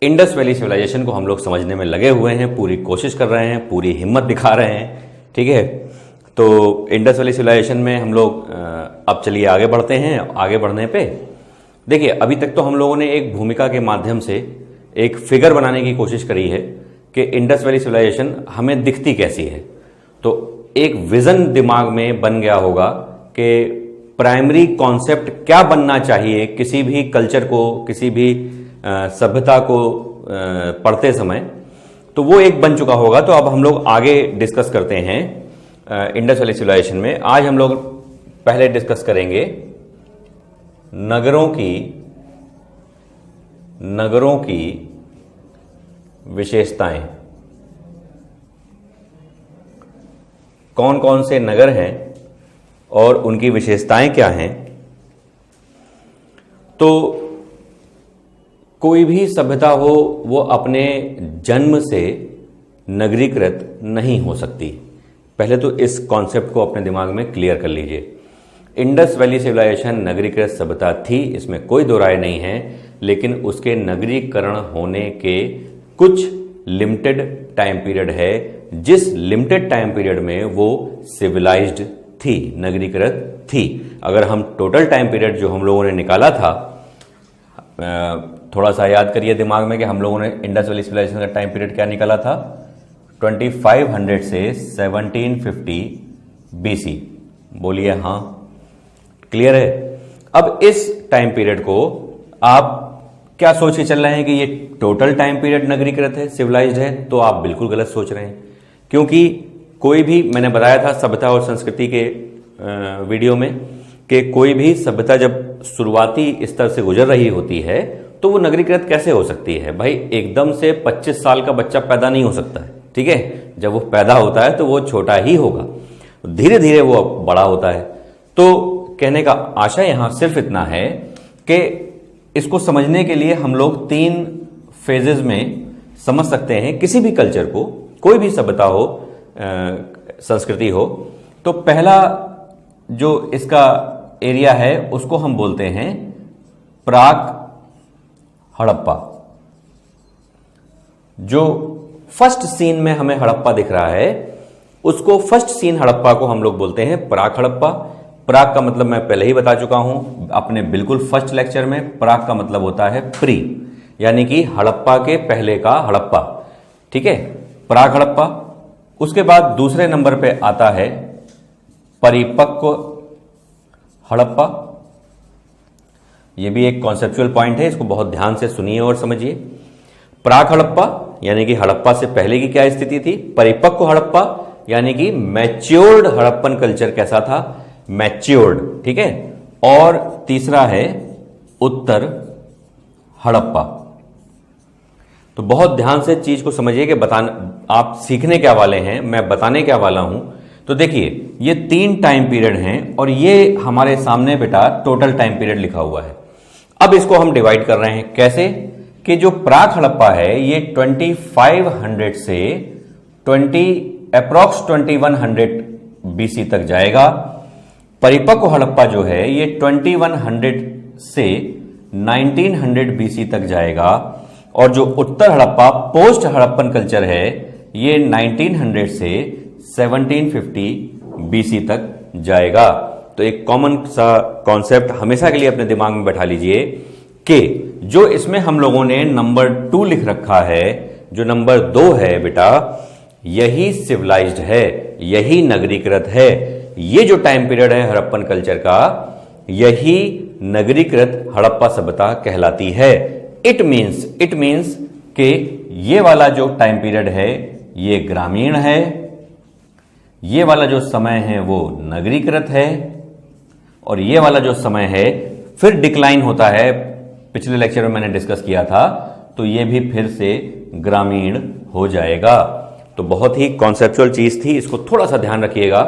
Indus valley civilisation को हम लोग समझने में लगे हुए हैं, पूरी कोशिश कर रहे हैं, पूरी हिम्मत दिखा रहे हैं। ठीक है, तो इंडस वैली सिविलाइजेशन में हम लोग अब चलिए आगे बढ़ते हैं। आगे बढ़ने पे देखिए, अभी तक तो हम लोगों ने एक भूमिका के माध्यम से एक फिगर बनाने की कोशिश करी है कि इंडस वैली सिविलाइजेशन हमें दिखती कैसी है। तो एक विजन दिमाग में बन गया होगा कि प्राइमरी कॉन्सेप्ट क्या बनना चाहिए किसी भी कल्चर को, किसी भी सभ्यता को पढ़ते समय, तो वो एक बन चुका होगा। तो अब हम लोग आगे डिस्कस करते हैं इंडस वैली सिविलाइजेशन में। आज हम लोग पहले डिस्कस करेंगे नगरों की विशेषताएं। कौन कौन से नगर हैं और उनकी विशेषताएं क्या हैं। तो कोई भी सभ्यता हो वो अपने जन्म से नगरीकृत नहीं हो सकती। पहले तो इस कॉन्सेप्ट को अपने दिमाग में क्लियर कर लीजिए। इंडस वैली सिविलाइजेशन नगरीकृत सभ्यता थी, इसमें कोई दो राय नहीं है, लेकिन उसके नगरीकरण होने के कुछ लिमिटेड टाइम पीरियड है, जिस लिमिटेड टाइम पीरियड में वो सिविलाइज्ड थी, नगरीकृत थी। अगर हम टोटल टाइम पीरियड जो हम लोगों ने निकाला था, थोड़ा सा याद करिए दिमाग में कि हम लोगों ने इंडस वैली सिविलाइजेशन का टाइम पीरियड क्या निकाला था, 2500 से 1750 BC। बोलिए हाँ, क्लियर है। अब इस टाइम पीरियड को आप क्या सोच के चल रहे हैं कि ये टोटल टाइम पीरियड नगरीकृत है, सिविलाइज्ड है, तो आप बिल्कुल गलत सोच रहे हैं। क्योंकि कोई भी, मैंने बताया था सभ्यता और संस्कृति के वीडियो में, कि कोई भी सभ्यता जब शुरुआती स्तर से गुजर रही होती है तो वो नगरीकृत कैसे हो सकती है। भाई एकदम से 25 साल का बच्चा पैदा नहीं हो सकता है। ठीक है, जब वो पैदा होता है तो वो छोटा ही होगा, धीरे धीरे वो बड़ा होता है। तो कहने का आशा यहां सिर्फ इतना है कि इसको समझने के लिए हम लोग 3 फेजेस में समझ सकते हैं किसी भी कल्चर को, कोई भी सभ्यता हो, संस्कृति हो। तो पहला जो इसका एरिया है उसको हम बोलते हैं प्राक हड़प्पा। जो फर्स्ट सीन में हमें हड़प्पा दिख रहा है, उसको फर्स्ट सीन हड़प्पा को हम लोग बोलते हैं प्राक हड़प्पा। प्राक का मतलब मैं पहले ही बता चुका हूं अपने बिल्कुल फर्स्ट लेक्चर में। प्राक का मतलब होता है प्री, यानी कि हड़प्पा के पहले का हड़प्पा। ठीक है, प्राक हड़प्पा। उसके बाद दूसरे नंबर पे आता है परिपक्व हड़प्पा। यह भी एक कॉन्सेप्चुअल पॉइंट है, इसको बहुत ध्यान से सुनिए और समझिए। प्राक हड़प्पा यानी कि हड़प्पा से पहले की क्या स्थिति थी। परिपक्व हड़प्पा यानी कि मैच्योर्ड हड़प्पन कल्चर कैसा था, मैच्योर्ड। ठीक है, और तीसरा है उत्तर हड़प्पा। तो बहुत ध्यान से चीज को समझिए कि आप सीखने क्या वाले हैं, मैं बताने क्या वाला हूं। तो देखिए, ये 3 टाइम पीरियड हैं और ये हमारे सामने बेटा टोटल टाइम पीरियड लिखा हुआ है। अब इसको हम डिवाइड कर रहे हैं कैसे, कि जो प्राक हड़प्पा है ये 2500 से अप्रॉक्स 2100 BC तक जाएगा। परिपक्व हड़प्पा जो है ये 2100 से 1900 BC तक जाएगा। और जो उत्तर हड़प्पा पोस्ट हड़प्पन कल्चर है ये 1900 से 1750 BC तक जाएगा। तो एक कॉमन सा कॉन्सेप्ट हमेशा के लिए अपने दिमाग में बैठा लीजिए कि जो इसमें हम लोगों ने नंबर 2 लिख रखा है, जो नंबर 2 है बेटा, यही सिविलाइज्ड है, यही नगरीकृत है। ये जो टाइम पीरियड है हड़प्पन कल्चर का, यही नगरीकृत हड़प्पा सभ्यता कहलाती है। इट मीन्स कि ये वाला जो टाइम पीरियड है ये ग्रामीण है, ये वाला जो समय है वो नगरीकृत है, और ये वाला जो समय है फिर डिक्लाइन होता है। पिछले लेक्चर में मैंने डिस्कस किया था, तो ये भी फिर से ग्रामीण हो जाएगा। तो बहुत ही कॉन्सेप्चुअल चीज थी, इसको थोड़ा सा ध्यान रखिएगा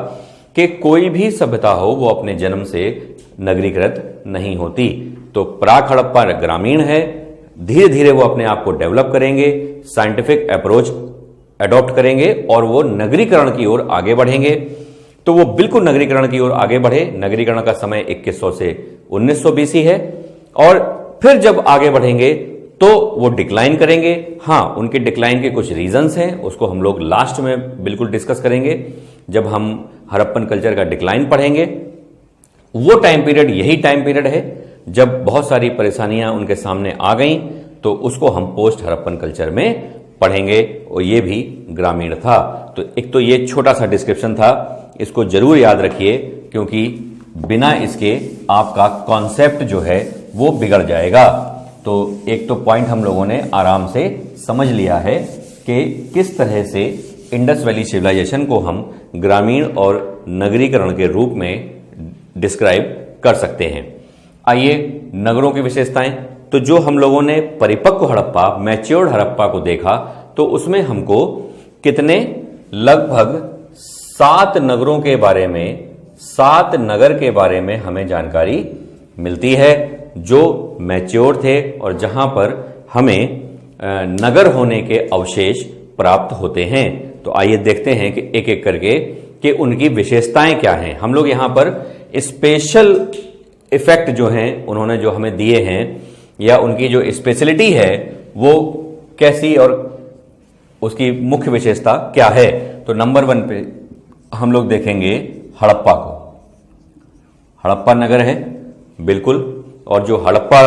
कि कोई भी सभ्यता हो वो अपने जन्म से नगरीकृत नहीं होती। तो प्राक हड़प्पा ग्रामीण है, धीरे धीरे वो अपने आप को डेवलप करेंगे, साइंटिफिक अप्रोच अडॉप्ट करेंगे और वो नगरीकरण की ओर आगे बढ़ेंगे। तो वो बिल्कुल नगरीकरण की ओर आगे बढ़े। नगरीकरण का समय 2100 से 1900 BC है। और फिर जब आगे बढ़ेंगे तो वो डिक्लाइन करेंगे। हाँ, उनके डिक्लाइन के कुछ रीजंस हैं, उसको हम लोग लास्ट में बिल्कुल डिस्कस करेंगे जब हम हड़प्पन कल्चर का डिक्लाइन पढ़ेंगे। वो टाइम पीरियड यही टाइम पीरियड है जब बहुत सारी परेशानियां उनके सामने आ गई, तो उसको हम पोस्ट हड़प्पन कल्चर में पढ़ेंगे, और ये भी ग्रामीण था। तो एक तो ये छोटा सा डिस्क्रिप्शन था, इसको जरूर याद रखिए, क्योंकि बिना इसके आपका कॉन्सेप्ट जो है वो बिगड़ जाएगा। तो एक तो पॉइंट हम लोगों ने आराम से समझ लिया है कि किस तरह से इंडस वैली सिविलाइजेशन को हम ग्रामीण और नगरीकरण के रूप में डिस्क्राइब कर सकते हैं। आइए नगरों की विशेषताएं। तो जो हम लोगों ने परिपक्व हड़प्पा, मैच्योर्ड हड़प्पा को देखा, तो उसमें हमको कितने, लगभग 7 नगरों के बारे में, 7 नगर के बारे में हमें जानकारी मिलती है जो मैच्योर थे और जहां पर हमें नगर होने के अवशेष प्राप्त होते हैं। तो आइए देखते हैं कि एक एक करके कि उनकी विशेषताएं क्या हैं। हम लोग यहां पर स्पेशल इफेक्ट जो हैं उन्होंने जो हमें दिए हैं, या उनकी जो स्पेशलिटी है वो कैसी और उसकी मुख्य विशेषता क्या है। तो नंबर 1 पे हम लोग देखेंगे हड़प्पा को। हड़प्पा नगर है बिल्कुल, और जो हड़प्पा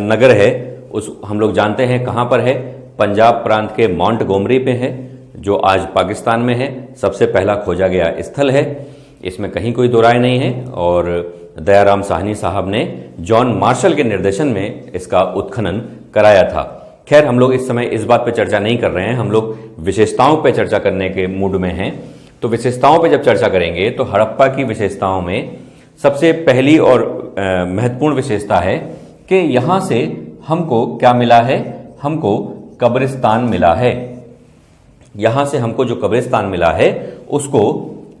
नगर है उस हम लोग जानते हैं कहां पर है, पंजाब प्रांत के मोंटगोमरी पे है, जो आज पाकिस्तान में है। सबसे पहला खोजा गया स्थल है, इसमें कहीं कोई दो राय नहीं है, और दयाराम साहनी साहब ने जॉन मार्शल के निर्देशन में इसका उत्खनन कराया था। खैर, हम लोग इस समय इस बात पर चर्चा नहीं कर रहे हैं, हम लोग विशेषताओं पर चर्चा करने के मूड में हैं। तो विशेषताओं पर जब चर्चा करेंगे तो हड़प्पा की विशेषताओं में सबसे पहली और महत्वपूर्ण विशेषता है कि यहां से हमको क्या मिला है, हमको कब्रिस्तान मिला है। यहां से हमको जो कब्रिस्तान मिला है उसको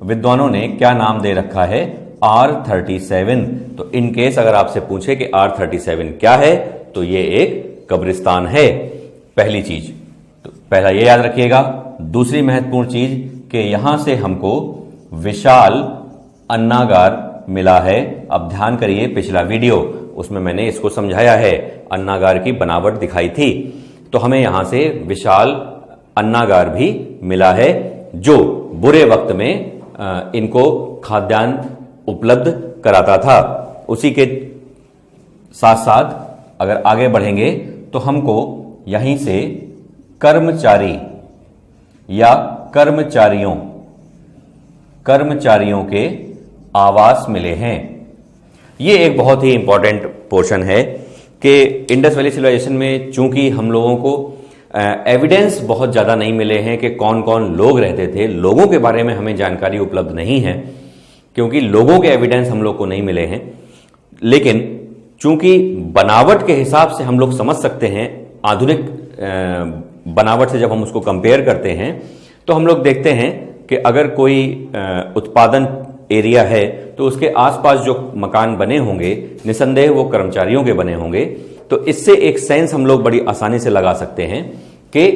विद्वानों ने क्या नाम दे रखा है, R37। तो इन केस अगर आपसे पूछे कि R37 क्या है, तो ये एक कब्रिस्तान है, पहली चीज। तो पहला ये याद रखिएगा। दूसरी महत्वपूर्ण चीज कि यहां से हमको विशाल अन्नागार मिला है। अब ध्यान करिए, पिछला वीडियो उसमें मैंने इसको समझाया है, अन्नागार की बनावट दिखाई थी। तो हमें यहां से विशाल अन्नागार भी मिला है, जो बुरे वक्त में इनको खाद्यान्न उपलब्ध कराता था। उसी के साथ साथ अगर आगे बढ़ेंगे तो हमको यहीं से कर्मचारी या कर्मचारियों के आवास मिले हैं। ये एक बहुत ही इंपॉर्टेंट पोर्शन है कि इंडस वैली सिविलाइजेशन में चूंकि हम लोगों को एविडेंस बहुत ज्यादा नहीं मिले हैं कि कौन कौन लोग रहते थे, लोगों के बारे में हमें जानकारी उपलब्ध नहीं है, क्योंकि लोगों के एविडेंस हम लोग को नहीं मिले हैं। लेकिन चूंकि बनावट के हिसाब से हम लोग समझ सकते हैं, आधुनिक बनावट से जब हम उसको कंपेयर करते हैं तो हम लोग देखते हैं कि अगर कोई उत्पादन एरिया है तो उसके आसपास जो मकान बने होंगे निसंदेह वो कर्मचारियों के बने होंगे। तो इससे एक सेंस हम लोग बड़ी आसानी से लगा सकते हैं कि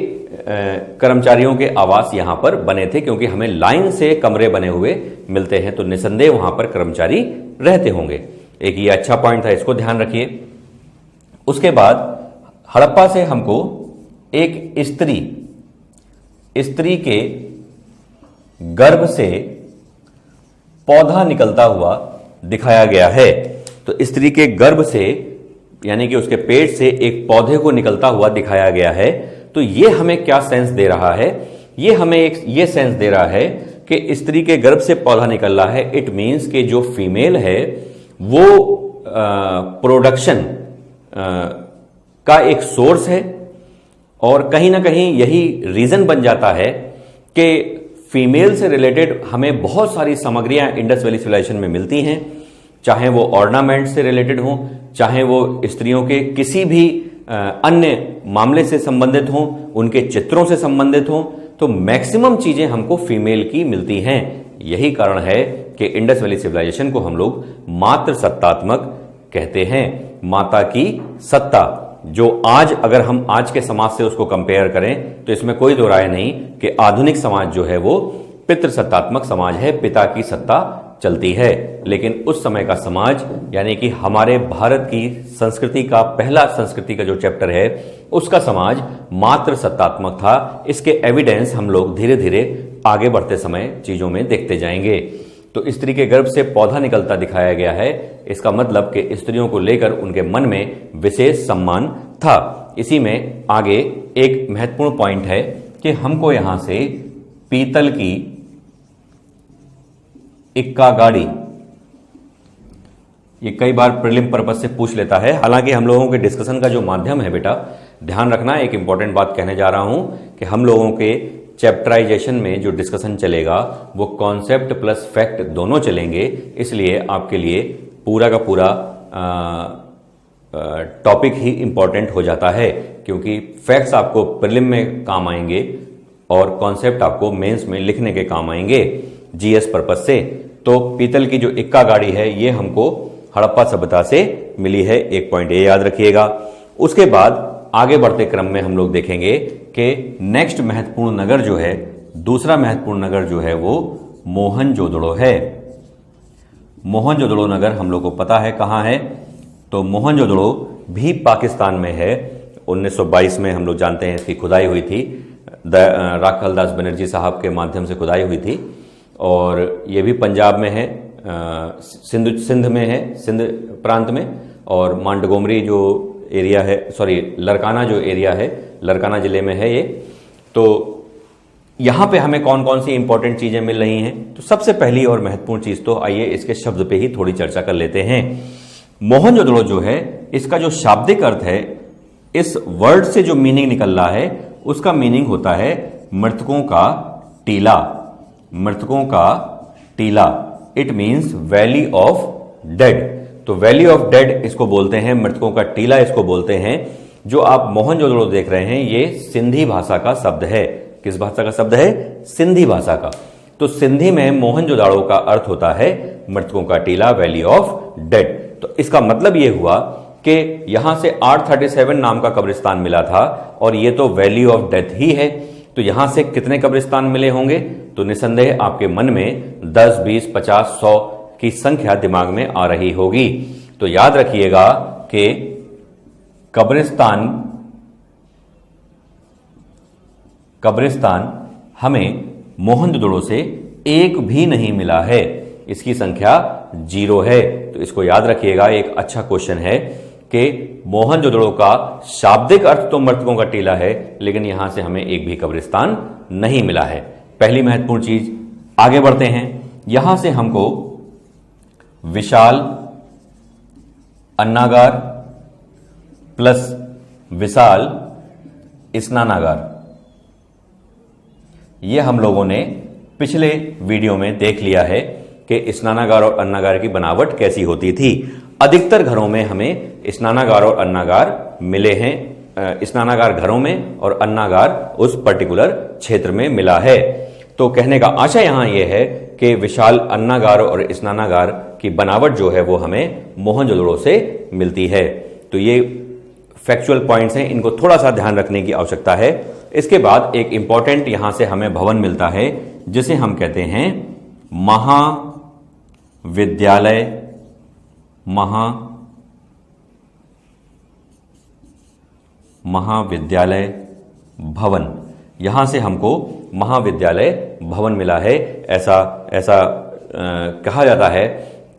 कर्मचारियों के आवास यहां पर बने थे, क्योंकि हमें लाइन से कमरे बने हुए मिलते हैं, तो निसंदेह वहां पर कर्मचारी रहते होंगे। एक ये अच्छा पॉइंट था, इसको ध्यान रखिए। उसके बाद हड़प्पा से हमको एक स्त्री के गर्भ से पौधा निकलता हुआ दिखाया गया है। तो स्त्री के गर्भ से यानी कि उसके पेट से एक पौधे को निकलता हुआ दिखाया गया है। तो ये हमें क्या सेंस दे रहा है, ये हमें एक ये सेंस दे रहा है कि स्त्री के गर्भ से पौधा निकल रहा है। इट मीन्स कि जो फीमेल है वो प्रोडक्शन का एक सोर्स है, और कहीं ना कहीं यही रीजन बन जाता है कि फीमेल से रिलेटेड हमें बहुत सारी सामग्रियां इंडस वैली सिविलाइजेशन में मिलती हैं, चाहे वो ऑर्नामेंट से रिलेटेड हों, चाहे वो स्त्रियों के किसी भी अन्य मामले से संबंधित हों, उनके चित्रों से संबंधित हों। तो मैक्सिमम चीजें हमको फीमेल की मिलती हैं। यही कारण है कि इंडस वैली सिविलाइजेशन को हम लोग मातृ सत्तात्मक कहते हैं। माता की सत्ता, जो आज अगर हम आज के समाज से उसको कंपेयर करें तो इसमें कोई दो राय नहीं कि आधुनिक समाज जो है वो पितृसत्तात्मक समाज है, पिता की सत्ता चलती है। लेकिन उस समय का समाज यानी कि हमारे भारत की संस्कृति का पहला संस्कृति का जो चैप्टर है उसका समाज मात्र सत्तात्मक था। इसके एविडेंस हम लोग धीरे धीरे आगे बढ़ते समय चीजों में देखते जाएंगे। तो स्त्री के गर्भ से पौधा निकलता दिखाया गया है। इसका मतलब कि स्त्रियों को लेकर उनके मन में विशेष सम्मान था। इसी में आगे एक महत्वपूर्ण पॉइंट है कि हमको यहां से पीतल की इक्का गाड़ी, ये कई बार प्रीलिम पर्पस से पूछ लेता है। हालांकि हम लोगों के डिस्कशन का जो माध्यम है बेटा, ध्यान रखना, एक इंपॉर्टेंट बात कहने जा रहा हूं कि हम लोगों के चैप्टराइजेशन में जो डिस्कशन चलेगा वो कॉन्सेप्ट प्लस फैक्ट दोनों चलेंगे। इसलिए आपके लिए पूरा का पूरा टॉपिक ही इंपॉर्टेंट हो जाता है, क्योंकि फैक्ट्स आपको प्रीलिम में काम आएंगे और कॉन्सेप्ट आपको मेंस में लिखने के काम आएंगे जीएस पर्पस से। तो पीतल की जो इक्का गाड़ी है ये हमको हड़प्पा सभ्यता से मिली है, एक पॉइंट ये याद रखिएगा। उसके बाद आगे बढ़ते क्रम में हम लोग देखेंगे कि नेक्स्ट महत्वपूर्ण नगर जो है, दूसरा महत्वपूर्ण नगर जो है वो मोहनजोदड़ो है। मोहनजोदड़ो नगर हम लोग को पता है कहां है, तो मोहनजोदड़ो भी पाकिस्तान में है। 1922 में हम लोग जानते हैं इसकी खुदाई हुई थी, राखाल दास बनर्जी साहब के माध्यम से खुदाई हुई थी। और ये भी पंजाब में है, सिंध में है, सिंध प्रांत में। और मांडगोमरी जो एरिया है, सॉरी लरकाना जो एरिया है, लरकाना जिले में है ये। तो यहां पे हमें कौन कौन सी इंपॉर्टेंट चीजें मिल रही हैं, तो सबसे पहली और महत्वपूर्ण चीज तो आइए इसके शब्द पे ही थोड़ी चर्चा कर लेते हैं। मोहनजोदड़ो जो है, इसका जो शाब्दिक अर्थ है, इस वर्ड से जो मीनिंग निकल रहा है उसका मीनिंग होता है मृतकों का टीला। मृतकों का टीला, it means valley of dead. तो वैली ऑफ डेड इसको बोलते हैं, मृतकों का टीला इसको बोलते हैं। जो आप मोहनजोदड़ो देख रहे हैं ये सिंधी भाषा का शब्द है। किस भाषा का शब्द है? सिंधी भाषा का। तो सिंधी में मोहनजोदड़ो का अर्थ होता है मृतकों का टीला, वैली ऑफ डेड। तो इसका मतलब यह हुआ कि यहां से 837 नाम का कब्रिस्तान मिला था और ये तो वैली ऑफ डेथ ही है। तो यहां से कितने कब्रिस्तान मिले होंगे? तो निसंदेह आपके मन में 10, 20, 50, 100 की संख्या दिमाग में आ रही होगी। तो याद रखिएगा कि कब्रिस्तान हमें मोहनजोदड़ो से एक भी नहीं मिला है, इसकी संख्या 0 है। तो इसको याद रखिएगा, एक अच्छा क्वेश्चन है कि मोहनजोदड़ो का शाब्दिक अर्थ तो मृतकों का टीला है, लेकिन यहां से हमें एक भी कब्रिस्तान नहीं मिला है। पहली महत्वपूर्ण चीज। आगे बढ़ते हैं, यहां से हमको विशाल अन्नागार प्लस विशाल स्नानागार, यह हम लोगों ने पिछले वीडियो में देख लिया है कि स्नानागार और अन्नागार की बनावट कैसी होती थी। अधिकतर घरों में हमें स्नानागार और अन्नागार मिले हैं, स्नानागार घरों में और अन्नागार उस पर्टिकुलर क्षेत्र में मिला है। तो कहने का आशय यहां यह है कि विशाल अन्नागार और स्नानागार की बनावट जो है वो हमें मोहनजोदड़ो से मिलती है। तो ये फैक्चुअल पॉइंट्स हैं, इनको थोड़ा सा ध्यान रखने की आवश्यकता है। इसके बाद एक इंपॉर्टेंट यहां से हमें भवन मिलता है जिसे हम कहते हैं महाविद्यालय भवन। यहां से हमको महाविद्यालय भवन मिला है। ऐसा कहा जाता है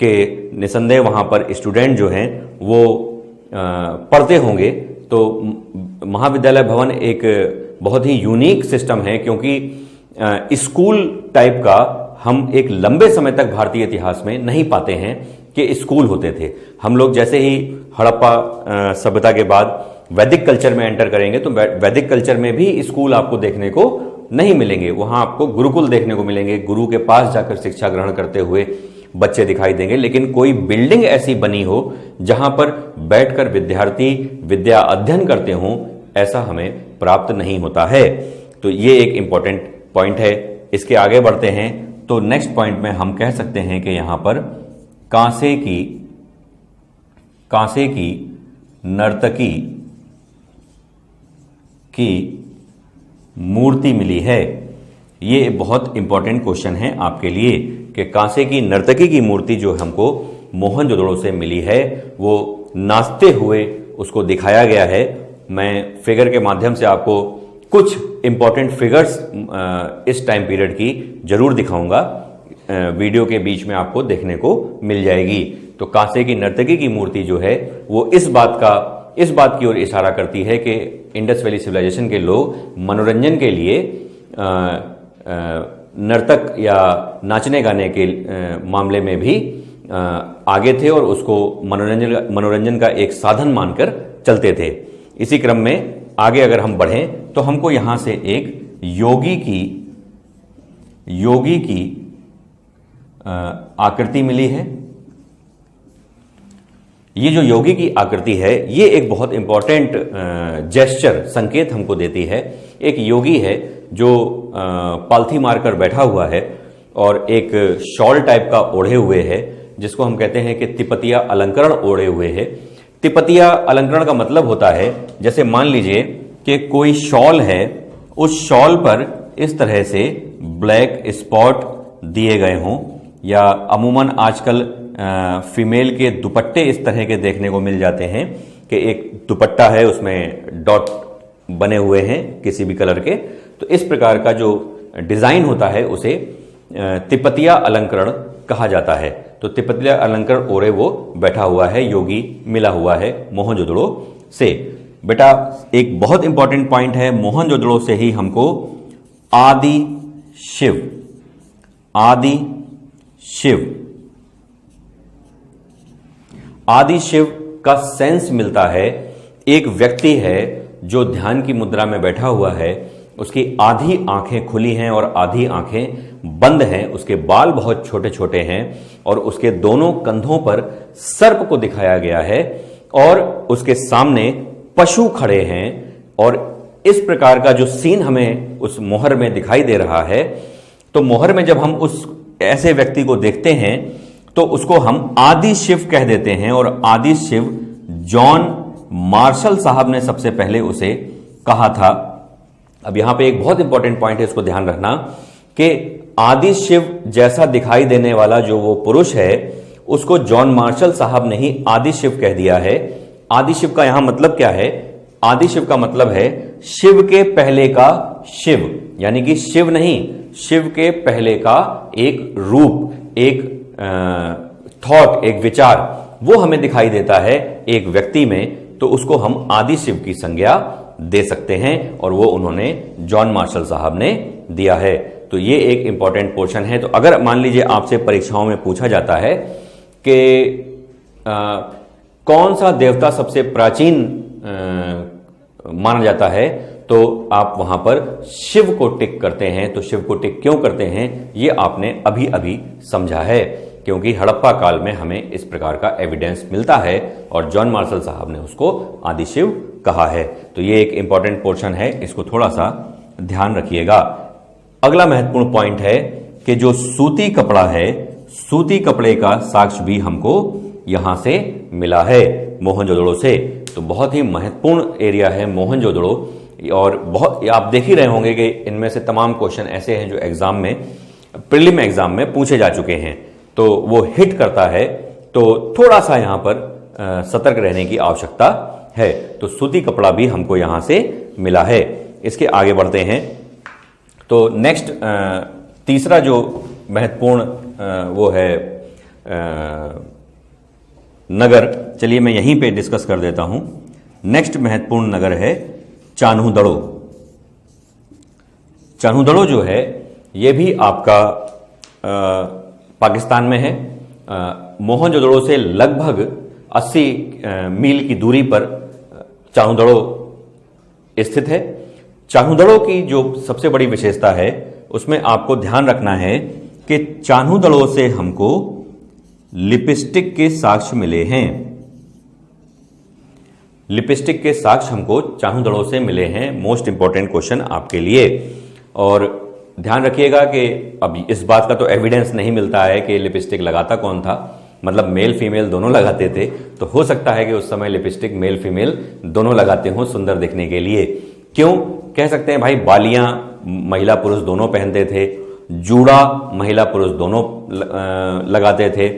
कि निसंदेह वहां पर स्टूडेंट जो हैं वो पढ़ते होंगे। तो महाविद्यालय भवन एक बहुत ही यूनिक सिस्टम है, क्योंकि स्कूल टाइप का हम एक लंबे समय तक भारतीय इतिहास में नहीं पाते हैं कि स्कूल होते थे। हम लोग जैसे ही हड़प्पा सभ्यता के बाद वैदिक कल्चर में एंटर करेंगे तो वैदिक कल्चर में भी स्कूल आपको देखने को नहीं मिलेंगे। वहां आपको गुरुकुल देखने को मिलेंगे, गुरु के पास जाकर शिक्षा ग्रहण करते हुए बच्चे दिखाई देंगे, लेकिन कोई बिल्डिंग ऐसी बनी हो जहां पर बैठकर विद्यार्थी विद्या अध्ययन करते हों, ऐसा हमें प्राप्त नहीं होता है। तो ये एक इंपॉर्टेंट पॉइंट है। इसके आगे बढ़ते हैं तो नेक्स्ट पॉइंट में हम कह सकते हैं कि यहां पर कांसे की नर्तकी की मूर्ति मिली है। ये बहुत इंपॉर्टेंट क्वेश्चन है आपके लिए कि कांसे की नर्तकी की मूर्ति जो हमको मोहनजोदड़ो से मिली है वो नाचते हुए उसको दिखाया गया है। मैं फिगर के माध्यम से आपको कुछ इंपॉर्टेंट फिगर्स इस टाइम पीरियड की जरूर दिखाऊंगा, वीडियो के बीच में आपको देखने को मिल जाएगी। तो कांसे की नर्तकी की मूर्ति जो है वो इस बात की ओर इशारा करती है कि इंडस वैली सिविलाइजेशन के लोग मनोरंजन के लिए नर्तक या नाचने गाने के मामले में भी आगे थे और उसको मनोरंजन का एक साधन मानकर चलते थे। इसी क्रम में आगे अगर हम बढ़ें तो हमको यहां से एक योगी की आकृति मिली है। ये जो योगी की आकृति है ये एक बहुत इंपॉर्टेंट जेस्चर संकेत हमको देती है। एक योगी है जो पालथी मारकर बैठा हुआ है और एक शॉल टाइप का ओढ़े हुए है, जिसको हम कहते हैं कि तिपतिया अलंकरण ओढ़े हुए है। तिपतिया अलंकरण का मतलब होता है, जैसे मान लीजिए कि कोई शॉल है, उस शॉल पर इस तरह से ब्लैक स्पॉट दिए गए हों, या अमूमन आजकल फीमेल के दुपट्टे इस तरह के देखने को मिल जाते हैं कि एक दुपट्टा है उसमें डॉट बने हुए हैं किसी भी कलर के। तो इस प्रकार का जो डिजाइन होता है उसे तिपतिया अलंकरण कहा जाता है। तो तिपतिया अलंकरण ओढ़े वो बैठा हुआ है, योगी मिला हुआ है मोहनजोदड़ो से। बेटा एक बहुत इंपॉर्टेंट पॉइंट है, मोहनजोदड़ो से ही हमको आदि शिव का सेंस मिलता है। एक व्यक्ति है जो ध्यान की मुद्रा में बैठा हुआ है, उसकी आधी आंखें खुली हैं और आधी आंखें बंद हैं, उसके बाल बहुत छोटे छोटे हैं और उसके दोनों कंधों पर सर्प को दिखाया गया है और उसके सामने पशु खड़े हैं। और इस प्रकार का जो सीन हमें उस मोहर में दिखाई दे रहा है, तो मोहर में जब हम उस ऐसे व्यक्ति को देखते हैं तो उसको हम आदि शिव कह देते हैं। और आदि शिव जॉन मार्शल साहब ने सबसे पहले उसे कहा था। अब यहां पे एक बहुत इंपॉर्टेंट पॉइंट है, इसको ध्यान रखना कि आदि शिव जैसा दिखाई देने वाला जो वो पुरुष है उसको जॉन मार्शल साहब ने ही आदि शिव कह दिया है। आदि शिव का यहां मतलब क्या है? आदि शिव का मतलब है शिव के पहले का शिव, यानी कि शिव नहीं, शिव के पहले का एक रूप, एक थॉट, एक विचार, वो हमें दिखाई देता है एक व्यक्ति में, तो उसको हम आदि शिव की संज्ञा दे सकते हैं और वो उन्होंने जॉन मार्शल साहब ने दिया है। तो ये एक इंपॉर्टेंट पोर्शन है। तो अगर मान लीजिए आपसे परीक्षाओं में पूछा जाता है कि कौन सा देवता सबसे प्राचीन माना जाता है, तो आप वहां पर शिव को टिक करते हैं। तो शिव को टिक क्यों करते हैं ये आपने अभी अभी समझा है, क्योंकि हड़प्पा काल में हमें इस प्रकार का एविडेंस मिलता है और जॉन मार्शल साहब ने उसको आदि शिव कहा है। तो ये एक इंपॉर्टेंट पोर्शन है, इसको थोड़ा सा ध्यान रखिएगा। अगला महत्वपूर्ण पॉइंट है कि जो सूती कपड़ा है, सूती कपड़े का साक्ष्य भी हमको यहां से मिला है मोहनजोदड़ो से। तो बहुत ही महत्वपूर्ण एरिया है मोहनजोदड़ो। और बहुत आप देख ही रहे होंगे कि इनमें से तमाम क्वेश्चन ऐसे हैं जो एग्जाम में, प्रीलिम एग्जाम में पूछे जा चुके हैं, तो वो हिट करता है। तो थोड़ा सा यहां पर सतर्क रहने की आवश्यकता है। तो सूती कपड़ा भी हमको यहां से मिला है। इसके आगे बढ़ते हैं। तो नेक्स्ट तीसरा जो महत्वपूर्ण वो है नगर, चलिए मैं यहीं पे डिस्कस कर देता हूं। नेक्स्ट महत्वपूर्ण नगर है चान्हुदड़ो। चान्हुदड़ो जो है ये भी आपका पाकिस्तान में है। मोहनजोदड़ो से लगभग 80 मील की दूरी पर चान्हुदड़ो स्थित है। चान्हुदड़ो की जो सबसे बड़ी विशेषता है उसमें आपको ध्यान रखना है कि चान्हुदड़ो से हमको लिपस्टिक के साक्ष्य मिले हैं। लिपस्टिक के साक्ष्य हमको चान्हुदड़ो से मिले हैं। मोस्ट इंपॉर्टेंट क्वेश्चन आपके लिए। और ध्यान रखिएगा कि अब इस बात का तो एविडेंस नहीं मिलता है कि लिपस्टिक लगाता कौन था, मतलब मेल फीमेल दोनों लगाते थे। तो हो सकता है कि उस समय लिपस्टिक मेल फीमेल दोनों लगाते हों सुंदर दिखने के लिए। क्यों कह सकते हैं भाई, बालियां महिला पुरुष दोनों पहनते थे, जूड़ा महिला पुरुष दोनों लगाते थे,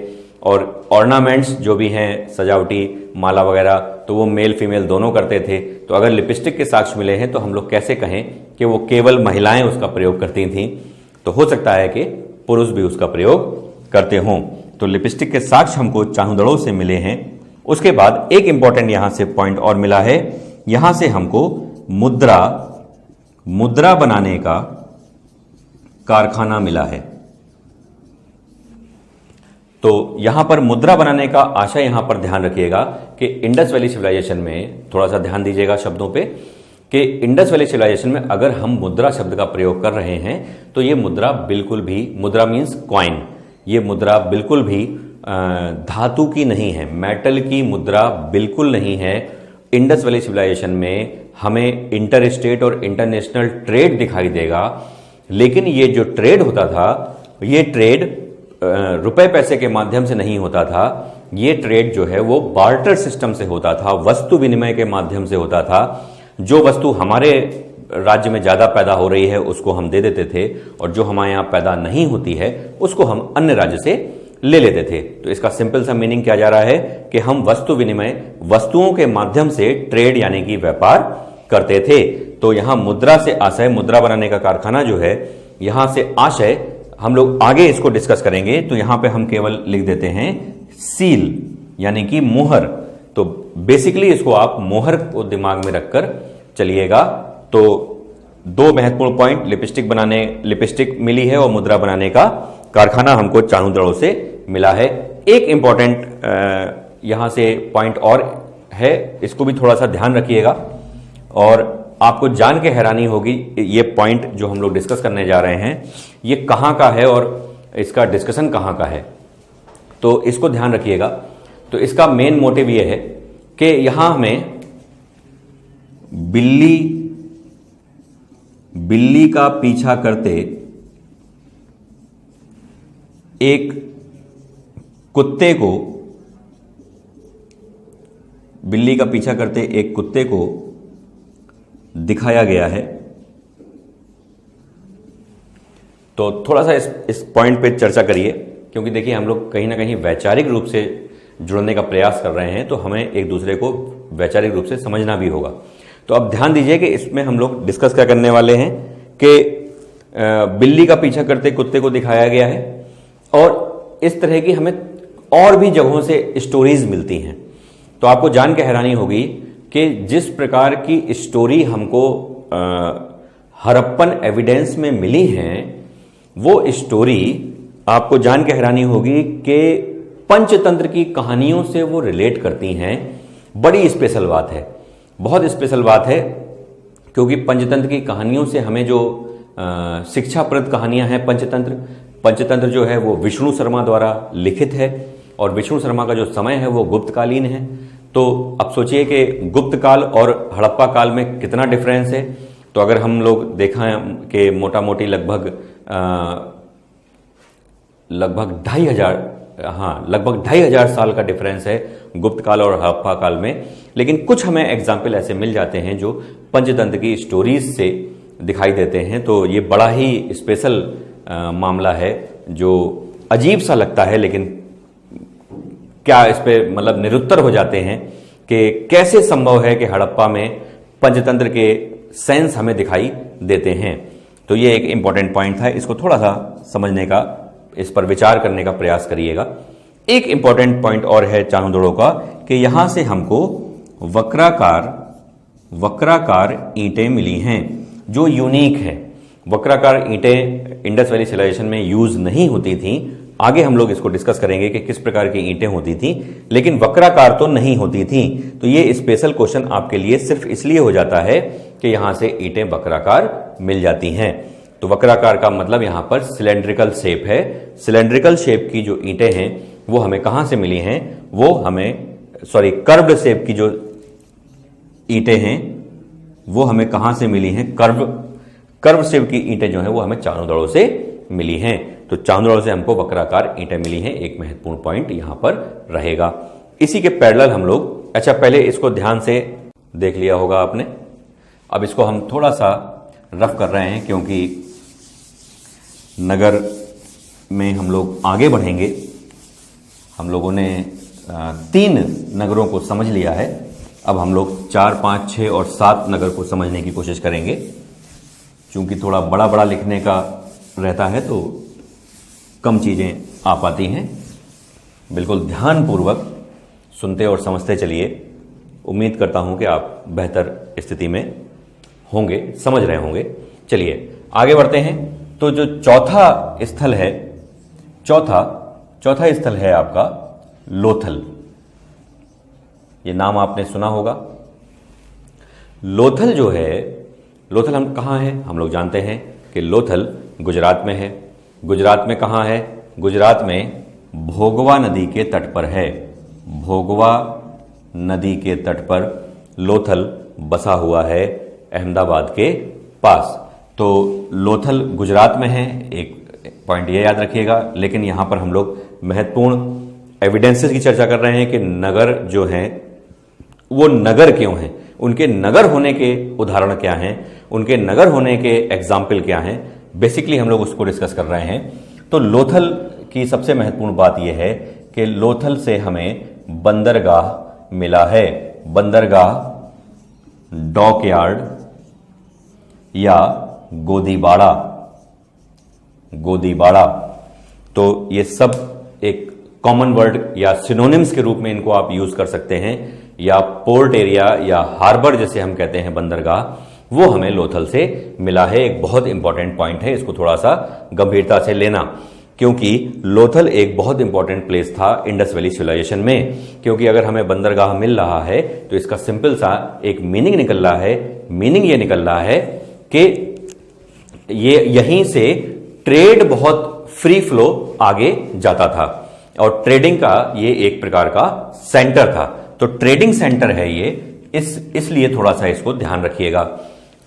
और ऑर्नामेंट्स जो भी हैं सजावटी माला वगैरह तो वो मेल फीमेल दोनों करते थे। तो अगर लिपस्टिक के साक्ष्य मिले हैं तो हम लोग कैसे कहें कि वो केवल महिलाएं उसका प्रयोग करती थीं? तो हो सकता है कि पुरुष भी उसका प्रयोग करते हों। तो लिपस्टिक के साक्ष्य हमको चाहुदड़ों से मिले हैं। उसके बाद एक इंपॉर्टेंट यहां से पॉइंट और मिला है, यहां से हमको मुद्रा बनाने का कारखाना मिला है। तो यहां पर मुद्रा बनाने का आशय यहां पर ध्यान रखिएगा कि इंडस वैली सिविलाइजेशन में, थोड़ा सा ध्यान दीजिएगा शब्दों पे, कि इंडस वैली सिविलाइजेशन में अगर हम मुद्रा शब्द का प्रयोग कर रहे हैं तो ये मुद्रा बिल्कुल भी, मुद्रा मीन्स कॉइन, ये मुद्रा बिल्कुल भी धातु की नहीं है, मेटल की मुद्रा बिल्कुल नहीं है। इंडस वैली सिविलाइजेशन में हमें इंटर स्टेट और इंटरनेशनल ट्रेड दिखाई देगा, लेकिन ये जो ट्रेड होता था, ये ट्रेड रुपए पैसे के माध्यम से नहीं होता था। ये ट्रेड जो है वो बार्टर सिस्टम से होता था, वस्तु विनिमय के माध्यम से होता था। जो वस्तु हमारे राज्य में ज्यादा पैदा हो रही है उसको हम दे देते थे, और जो हमारे यहां पैदा नहीं होती है उसको हम अन्य राज्य से ले लेते थे। तो इसका सिंपल सा मीनिंग क्या जा रहा है कि हम वस्तु विनिमय, वस्तुओं के माध्यम से ट्रेड यानी कि व्यापार करते थे। तो यहां मुद्रा से आशय, मुद्रा बनाने का कारखाना जो है, यहां से आशय हम लोग आगे इसको डिस्कस करेंगे। तो यहां पे हम केवल लिख देते हैं सील यानी कि मोहर। तो बेसिकली इसको आप मोहर को दिमाग में रखकर चलिएगा। तो दो महत्वपूर्ण पॉइंट, लिपस्टिक मिली है और मुद्रा बनाने का कारखाना हमको चाहुदड़ों से मिला है। एक इंपॉर्टेंट यहां से पॉइंट और है, इसको भी थोड़ा सा ध्यान रखिएगा और आपको जान के हैरानी होगी ये पॉइंट जो हम लोग डिस्कस करने जा रहे हैं ये कहां का है और इसका डिस्कशन कहां का है। तो इसको ध्यान रखिएगा। तो इसका मेन मोटिव ये है कि यहां हमें बिल्ली का पीछा करते एक कुत्ते को दिखाया गया है। तो थोड़ा सा इस पॉइंट पे चर्चा करिए, क्योंकि देखिए हम लोग कहीं ना कहीं वैचारिक रूप से जुड़ने का प्रयास कर रहे हैं, तो हमें एक दूसरे को वैचारिक रूप से समझना भी होगा। तो अब ध्यान दीजिए कि इसमें हम लोग डिस्कस क्या करने वाले हैं कि बिल्ली का पीछा करते कुत्ते को दिखाया गया है, और इस तरह की हमें और भी जगहों से स्टोरीज मिलती हैं। तो आपको जान के हैरानी होगी कि जिस प्रकार की स्टोरी हमको हड़प्पन एविडेंस में मिली हैं, वो स्टोरी आपको जान के हैरानी होगी कि पंचतंत्र की कहानियों से वो रिलेट करती हैं। बड़ी स्पेशल बात है, बहुत स्पेशल बात है, क्योंकि पंचतंत्र की कहानियों से हमें जो शिक्षाप्रद कहानियां हैं, पंचतंत्र जो है वो विष्णु शर्मा द्वारा लिखित है, और विष्णु शर्मा का जो समय है वो गुप्तकालीन है। तो अब सोचिए कि गुप्त काल और हड़प्पा काल में कितना डिफरेंस है। तो अगर हम लोग देखा कि मोटा मोटी लगभग 2,500 साल का डिफरेंस है गुप्त काल और हड़प्पा काल में। लेकिन कुछ हमें एग्जाम्पल ऐसे मिल जाते हैं जो पंचतंत्र की स्टोरीज से दिखाई देते हैं। तो ये बड़ा ही स्पेशल मामला है जो अजीब सा लगता है, लेकिन क्या इस पे मतलब निरुत्तर हो जाते हैं कि कैसे संभव है कि हड़प्पा में पंचतंत्र के सेंस हमें दिखाई देते हैं। तो ये एक इंपॉर्टेंट पॉइंट था, इसको थोड़ा सा समझने का, इस पर विचार करने का प्रयास करिएगा। एक इंपॉर्टेंट पॉइंट और है चाहुदड़ों का कि यहां से हमको वक्राकार ईंटें मिली हैं जो यूनिक है। वक्राकार ईंटें इंडस वैली सिविलाइजेशन में यूज नहीं होती थी। आगे हम लोग इसको डिस्कस करेंगे कि किस प्रकार की ईंटें होती थी, लेकिन वक्राकार तो नहीं होती थी। तो ये स्पेशल क्वेश्चन आपके लिए सिर्फ इसलिए हो जाता है कि यहां से ईंटें वक्राकार मिल जाती हैं। तो वक्राकार का मतलब यहां पर सिलेंड्रिकल शेप है। सिलेंड्रिकल शेप की जो ईंटें हैं वो हमें कहां से मिली हैं, वो हमें कर्व्ड शेप की जो ईंटें हैं वो हमें कहां से मिली हैं, कर्व शेप की ईंटें जो हैं वो हमें चाहुदड़ों से मिली हैं। तो चाहुदड़ों से हमको वक्राकार ईंटें मिली हैं, एक महत्वपूर्ण पॉइंट यहां पर रहेगा। इसी के पैरेलल हम लोग, अच्छा पहले इसको ध्यान से देख लिया होगा आपने, अब इसको हम थोड़ा सा रफ कर रहे हैं क्योंकि नगर में हम लोग आगे बढ़ेंगे। हम लोगों ने 3 नगरों को समझ लिया है। अब हम लोग 4, 5, 6 और 7 नगर को समझने की कोशिश करेंगे। चूंकि थोड़ा बड़ा बड़ा लिखने का रहता है तो कम चीज़ें आ पाती हैं। बिल्कुल ध्यानपूर्वक सुनते और समझते चलिए। उम्मीद करता हूं कि आप बेहतर स्थिति में होंगे, समझ रहे होंगे। चलिए आगे बढ़ते हैं। तो जो चौथा स्थल है, चौथा स्थल है आपका लोथल। ये नाम आपने सुना होगा। लोथल जो है, लोथल हम कहाँ है? हम लोग जानते हैं कि लोथल गुजरात में है। गुजरात में कहाँ है? गुजरात में भोगवा नदी के तट पर है। भोगवा नदी के तट पर लोथल बसा हुआ है, अहमदाबाद के पास। तो लोथल गुजरात में है, एक पॉइंट ये याद रखिएगा। लेकिन यहां पर हम लोग महत्वपूर्ण एविडेंसेस की चर्चा कर रहे हैं कि नगर जो हैं वो नगर क्यों हैं, उनके नगर होने के उदाहरण क्या हैं, उनके नगर होने के एग्जाम्पल क्या हैं। बेसिकली हम लोग उसको डिस्कस कर रहे हैं। तो लोथल की सबसे महत्वपूर्ण बात यह है कि लोथल से हमें बंदरगाह मिला है। बंदरगाह, डॉकयार्ड या गोदीबाड़ा। गोदीबाड़ा, तो ये सब एक कॉमन वर्ड या सिनोनिम्स के रूप में इनको आप यूज कर सकते हैं। या पोर्ट एरिया या हार्बर जिसे हम कहते हैं बंदरगाह, वो हमें लोथल से मिला है। एक बहुत इंपॉर्टेंट पॉइंट है, इसको थोड़ा सा गंभीरता से लेना, क्योंकि लोथल एक बहुत इंपॉर्टेंट प्लेस था इंडस वैली सिविलाइजेशन में। क्योंकि अगर हमें बंदरगाह मिल रहा है तो इसका सिंपल सा एक मीनिंग निकल रहा है। मीनिंग ये निकल रहा है कि ये यहीं से ट्रेड बहुत फ्री फ्लो आगे जाता था और ट्रेडिंग का ये एक प्रकार का सेंटर था। तो ट्रेडिंग सेंटर है ये, इसलिए थोड़ा सा इसको ध्यान रखिएगा।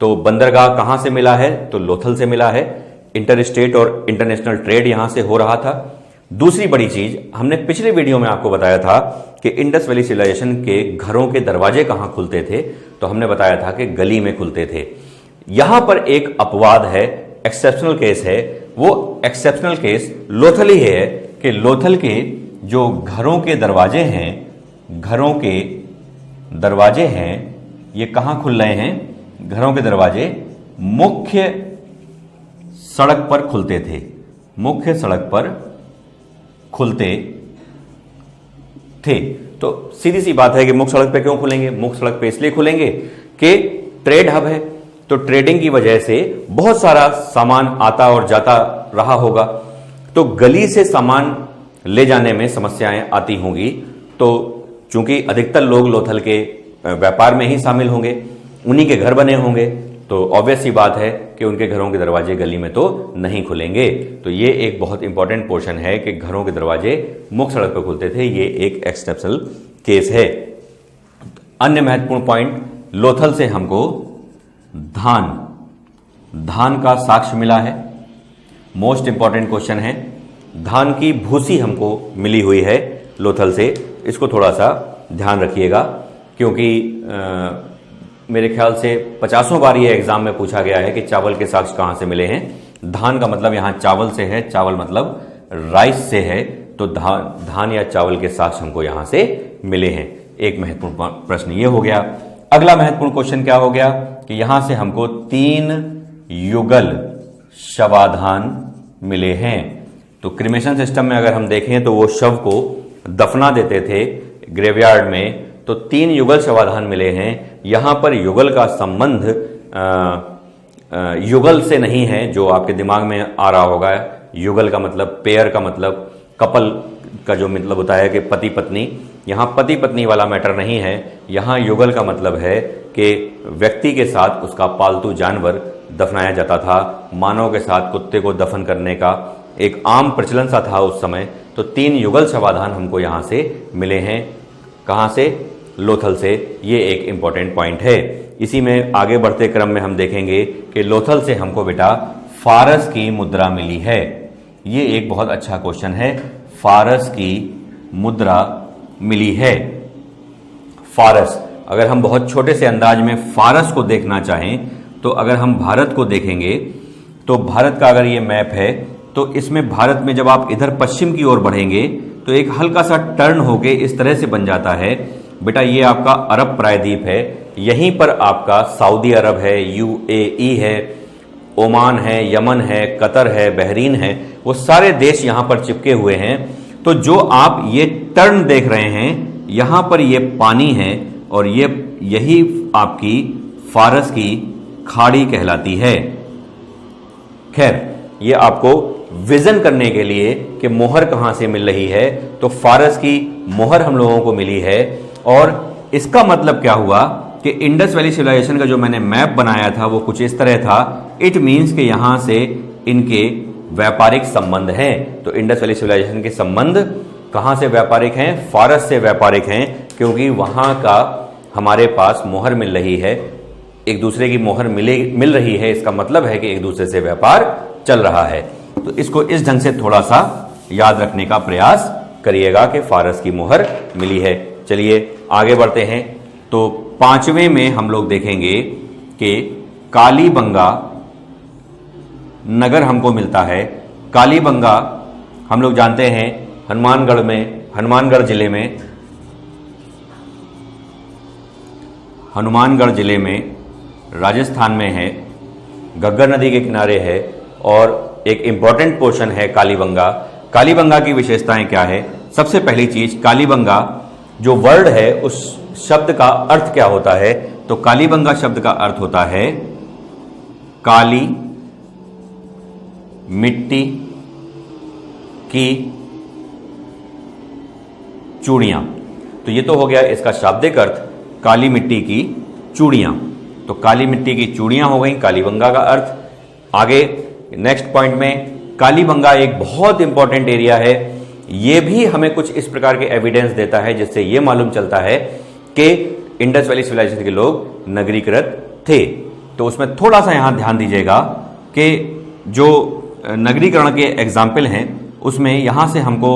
तो बंदरगाह कहां से मिला है? तो लोथल से मिला है। इंटर स्टेट और इंटरनेशनल ट्रेड यहां से हो रहा था। दूसरी बड़ी चीज, हमने पिछले वीडियो में आपको बताया था कि इंडस वैली सिविलाइजेशन के घरों के दरवाजे कहां खुलते थे। तो हमने बताया था कि गली में खुलते थे। यहां पर एक अपवाद है, एक्सेप्शनल केस है। वो एक्सेप्शनल केस लोथल ही है कि लोथल के जो घरों के दरवाजे हैं, घरों के दरवाजे हैं, ये कहां खुल रहे हैं? घरों के दरवाजे मुख्य सड़क पर खुलते थे। मुख्य सड़क पर खुलते थे। तो सीधी सी बात है कि मुख्य सड़क पे क्यों खुलेंगे? मुख्य सड़क पे इसलिए खुलेंगे कि ट्रेड हब है। तो ट्रेडिंग की वजह से बहुत सारा सामान आता और जाता रहा होगा। तो गली से सामान ले जाने में समस्याएं आती होंगी। तो चूंकि अधिकतर लोग लोथल के व्यापार में ही शामिल होंगे, उन्हीं के घर बने होंगे, तो ऑब्वियस सी बात है कि उनके घरों के दरवाजे गली में तो नहीं खुलेंगे। तो ये एक बहुत इंपॉर्टेंट पोर्शन है कि घरों के दरवाजे मुख्य सड़क पर खुलते थे। ये एक एक्सेप्शनल केस है। अन्य महत्वपूर्ण पॉइंट, लोथल से हमको धान का साक्ष्य मिला है। मोस्ट इंपॉर्टेंट क्वेश्चन है। धान की भूसी हमको मिली हुई है लोथल से। इसको थोड़ा सा ध्यान रखिएगा, क्योंकि मेरे ख्याल से 50 बार ये एग्जाम में पूछा गया है कि चावल के साक्ष्य कहां से मिले हैं। धान का मतलब यहां चावल से है, चावल मतलब राइस से है। तो धान या चावल के साक्ष्य हमको यहां से मिले हैं। एक महत्वपूर्ण प्रश्न ये हो गया। अगला महत्वपूर्ण क्वेश्चन क्या हो गया कि यहां से हमको 3 युगल शवाधान मिले हैं। तो क्रिमेशन सिस्टम में अगर हम देखें तो वो शव को दफना देते थे ग्रेवयार्ड में। तो 3 युगल शवाधान मिले हैं। यहां पर युगल का संबंध युगल से नहीं है जो आपके दिमाग में आ रहा होगा। युगल का मतलब पेयर का मतलब कपल का जो मतलब होता है कि पति पत्नी। यहां पति पत्नी वाला मैटर नहीं है। यहां युगल का मतलब है कि व्यक्ति के साथ उसका पालतू जानवर दफनाया जाता था। मानव के साथ कुत्ते को दफन करने का एक आम प्रचलन सा था उस समय। तो 3 युगल शवाधान हमको यहां से मिले हैं। कहां से? लोथल से। ये एक इंपॉर्टेंट पॉइंट है। इसी में आगे बढ़ते क्रम में हम देखेंगे कि लोथल से हमको बेटा फारस की मुद्रा मिली है। ये एक बहुत अच्छा क्वेश्चन है। फारस की मुद्रा मिली है। फारस, अगर हम बहुत छोटे से अंदाज में फारस को देखना चाहें तो अगर हम भारत को देखेंगे तो भारत का अगर ये मैप है तो इसमें भारत में जब आप इधर पश्चिम की ओर बढ़ेंगे तो एक हल्का सा टर्न होके इस तरह से बन जाता है। बेटा ये आपका अरब प्रायद्वीप है, यहीं पर आपका सऊदी अरब है, यूएई है, ओमान है, यमन है, कतर है, बहरीन है, वो सारे देश यहां पर चिपके हुए हैं। तो जो आप ये टर्न देख रहे हैं, यहां पर ये पानी है और यही आपकी फारस की खाड़ी कहलाती है। खैर, ये आपको विजन करने के लिए कि मोहर कहां से मिल रही है, तो फारस की मोहर हम लोगों को मिली है। और इसका मतलब क्या हुआ कि इंडस वैली सिविलाइजेशन का जो मैंने मैप बनाया था वो कुछ इस तरह था। इट मीन्स कि यहां से इनके व्यापारिक संबंध हैं। तो इंडस वैली सिविलाइजेशन के संबंध कहां से व्यापारिक हैं? फारस से व्यापारिक हैं, क्योंकि वहां का हमारे पास मोहर मिल रही है, एक दूसरे की मोहर मिल रही है। इसका मतलब है कि एक दूसरे से व्यापार चल रहा है। तो इसको इस ढंग से थोड़ा सा याद रखने का प्रयास करिएगा कि फारस की मोहर मिली है। चलिए आगे बढ़ते हैं। तो पांचवें में हम लोग देखेंगे कि कालीबंगा नगर हमको मिलता है। कालीबंगा हम लोग जानते हैं हनुमानगढ़ जिले में राजस्थान में है, घग्गर नदी के किनारे है और एक इंपॉर्टेंट पोर्शन है कालीबंगा। कालीबंगा की विशेषताएं क्या है? सबसे पहली चीज, कालीबंगा जो वर्ड है उस शब्द का अर्थ क्या होता है? तो कालीबंगा शब्द का अर्थ होता है काली मिट्टी की चूड़ियां। तो ये तो हो गया इसका शाब्दिक अर्थ, काली मिट्टी की चूड़ियां। तो काली मिट्टी की चूड़ियां हो गई कालीबंगा का अर्थ। आगे नेक्स्ट पॉइंट में, कालीबंगा एक बहुत इंपॉर्टेंट एरिया है। यह भी हमें कुछ इस प्रकार के एविडेंस देता है जिससे यह मालूम चलता है कि इंडस वैली सिविलाइजेशन के लोग नगरीकृत थे। तो उसमें थोड़ा सा यहां ध्यान दीजिएगा कि जो नगरीकरण के एग्जाम्पल हैं उसमें यहां से हमको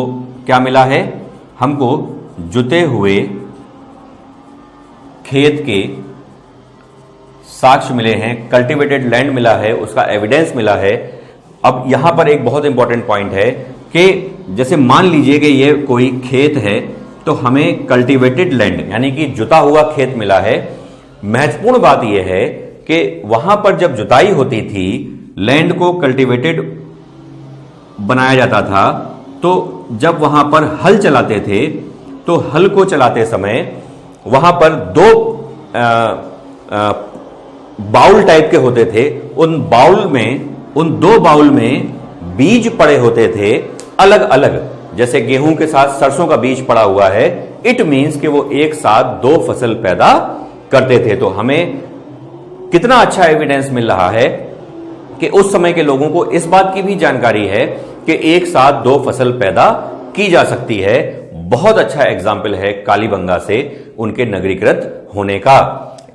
क्या मिला है? हमको जुते हुए खेत के साक्ष्य मिले हैं, कल्टीवेटेड लैंड मिला है, उसका एविडेंस मिला है। अब यहां पर एक बहुत इंपॉर्टेंट पॉइंट है कि जैसे मान लीजिए कि ये कोई खेत है तो हमें कल्टीवेटेड लैंड यानी कि जुता हुआ खेत मिला है। महत्वपूर्ण बात यह है कि वहां पर जब जुताई होती थी, लैंड को कल्टीवेटेड बनाया जाता था, तो जब वहां पर हल चलाते थे तो हल को चलाते समय वहां पर दो बाउल टाइप के होते थे। उन दो बाउल में बीज पड़े होते थे अलग अलग, जैसे गेहूं के साथ सरसों का बीज पड़ा हुआ है। इट मींस कि वो एक साथ दो फसल पैदा करते थे। तो हमें कितना अच्छा एविडेंस मिल रहा है कि उस समय के लोगों को इस बात की भी जानकारी है कि एक साथ दो फसल पैदा की जा सकती है। बहुत अच्छा एग्जाम्पल है कालीबंगा से उनके नगरीकृत होने का।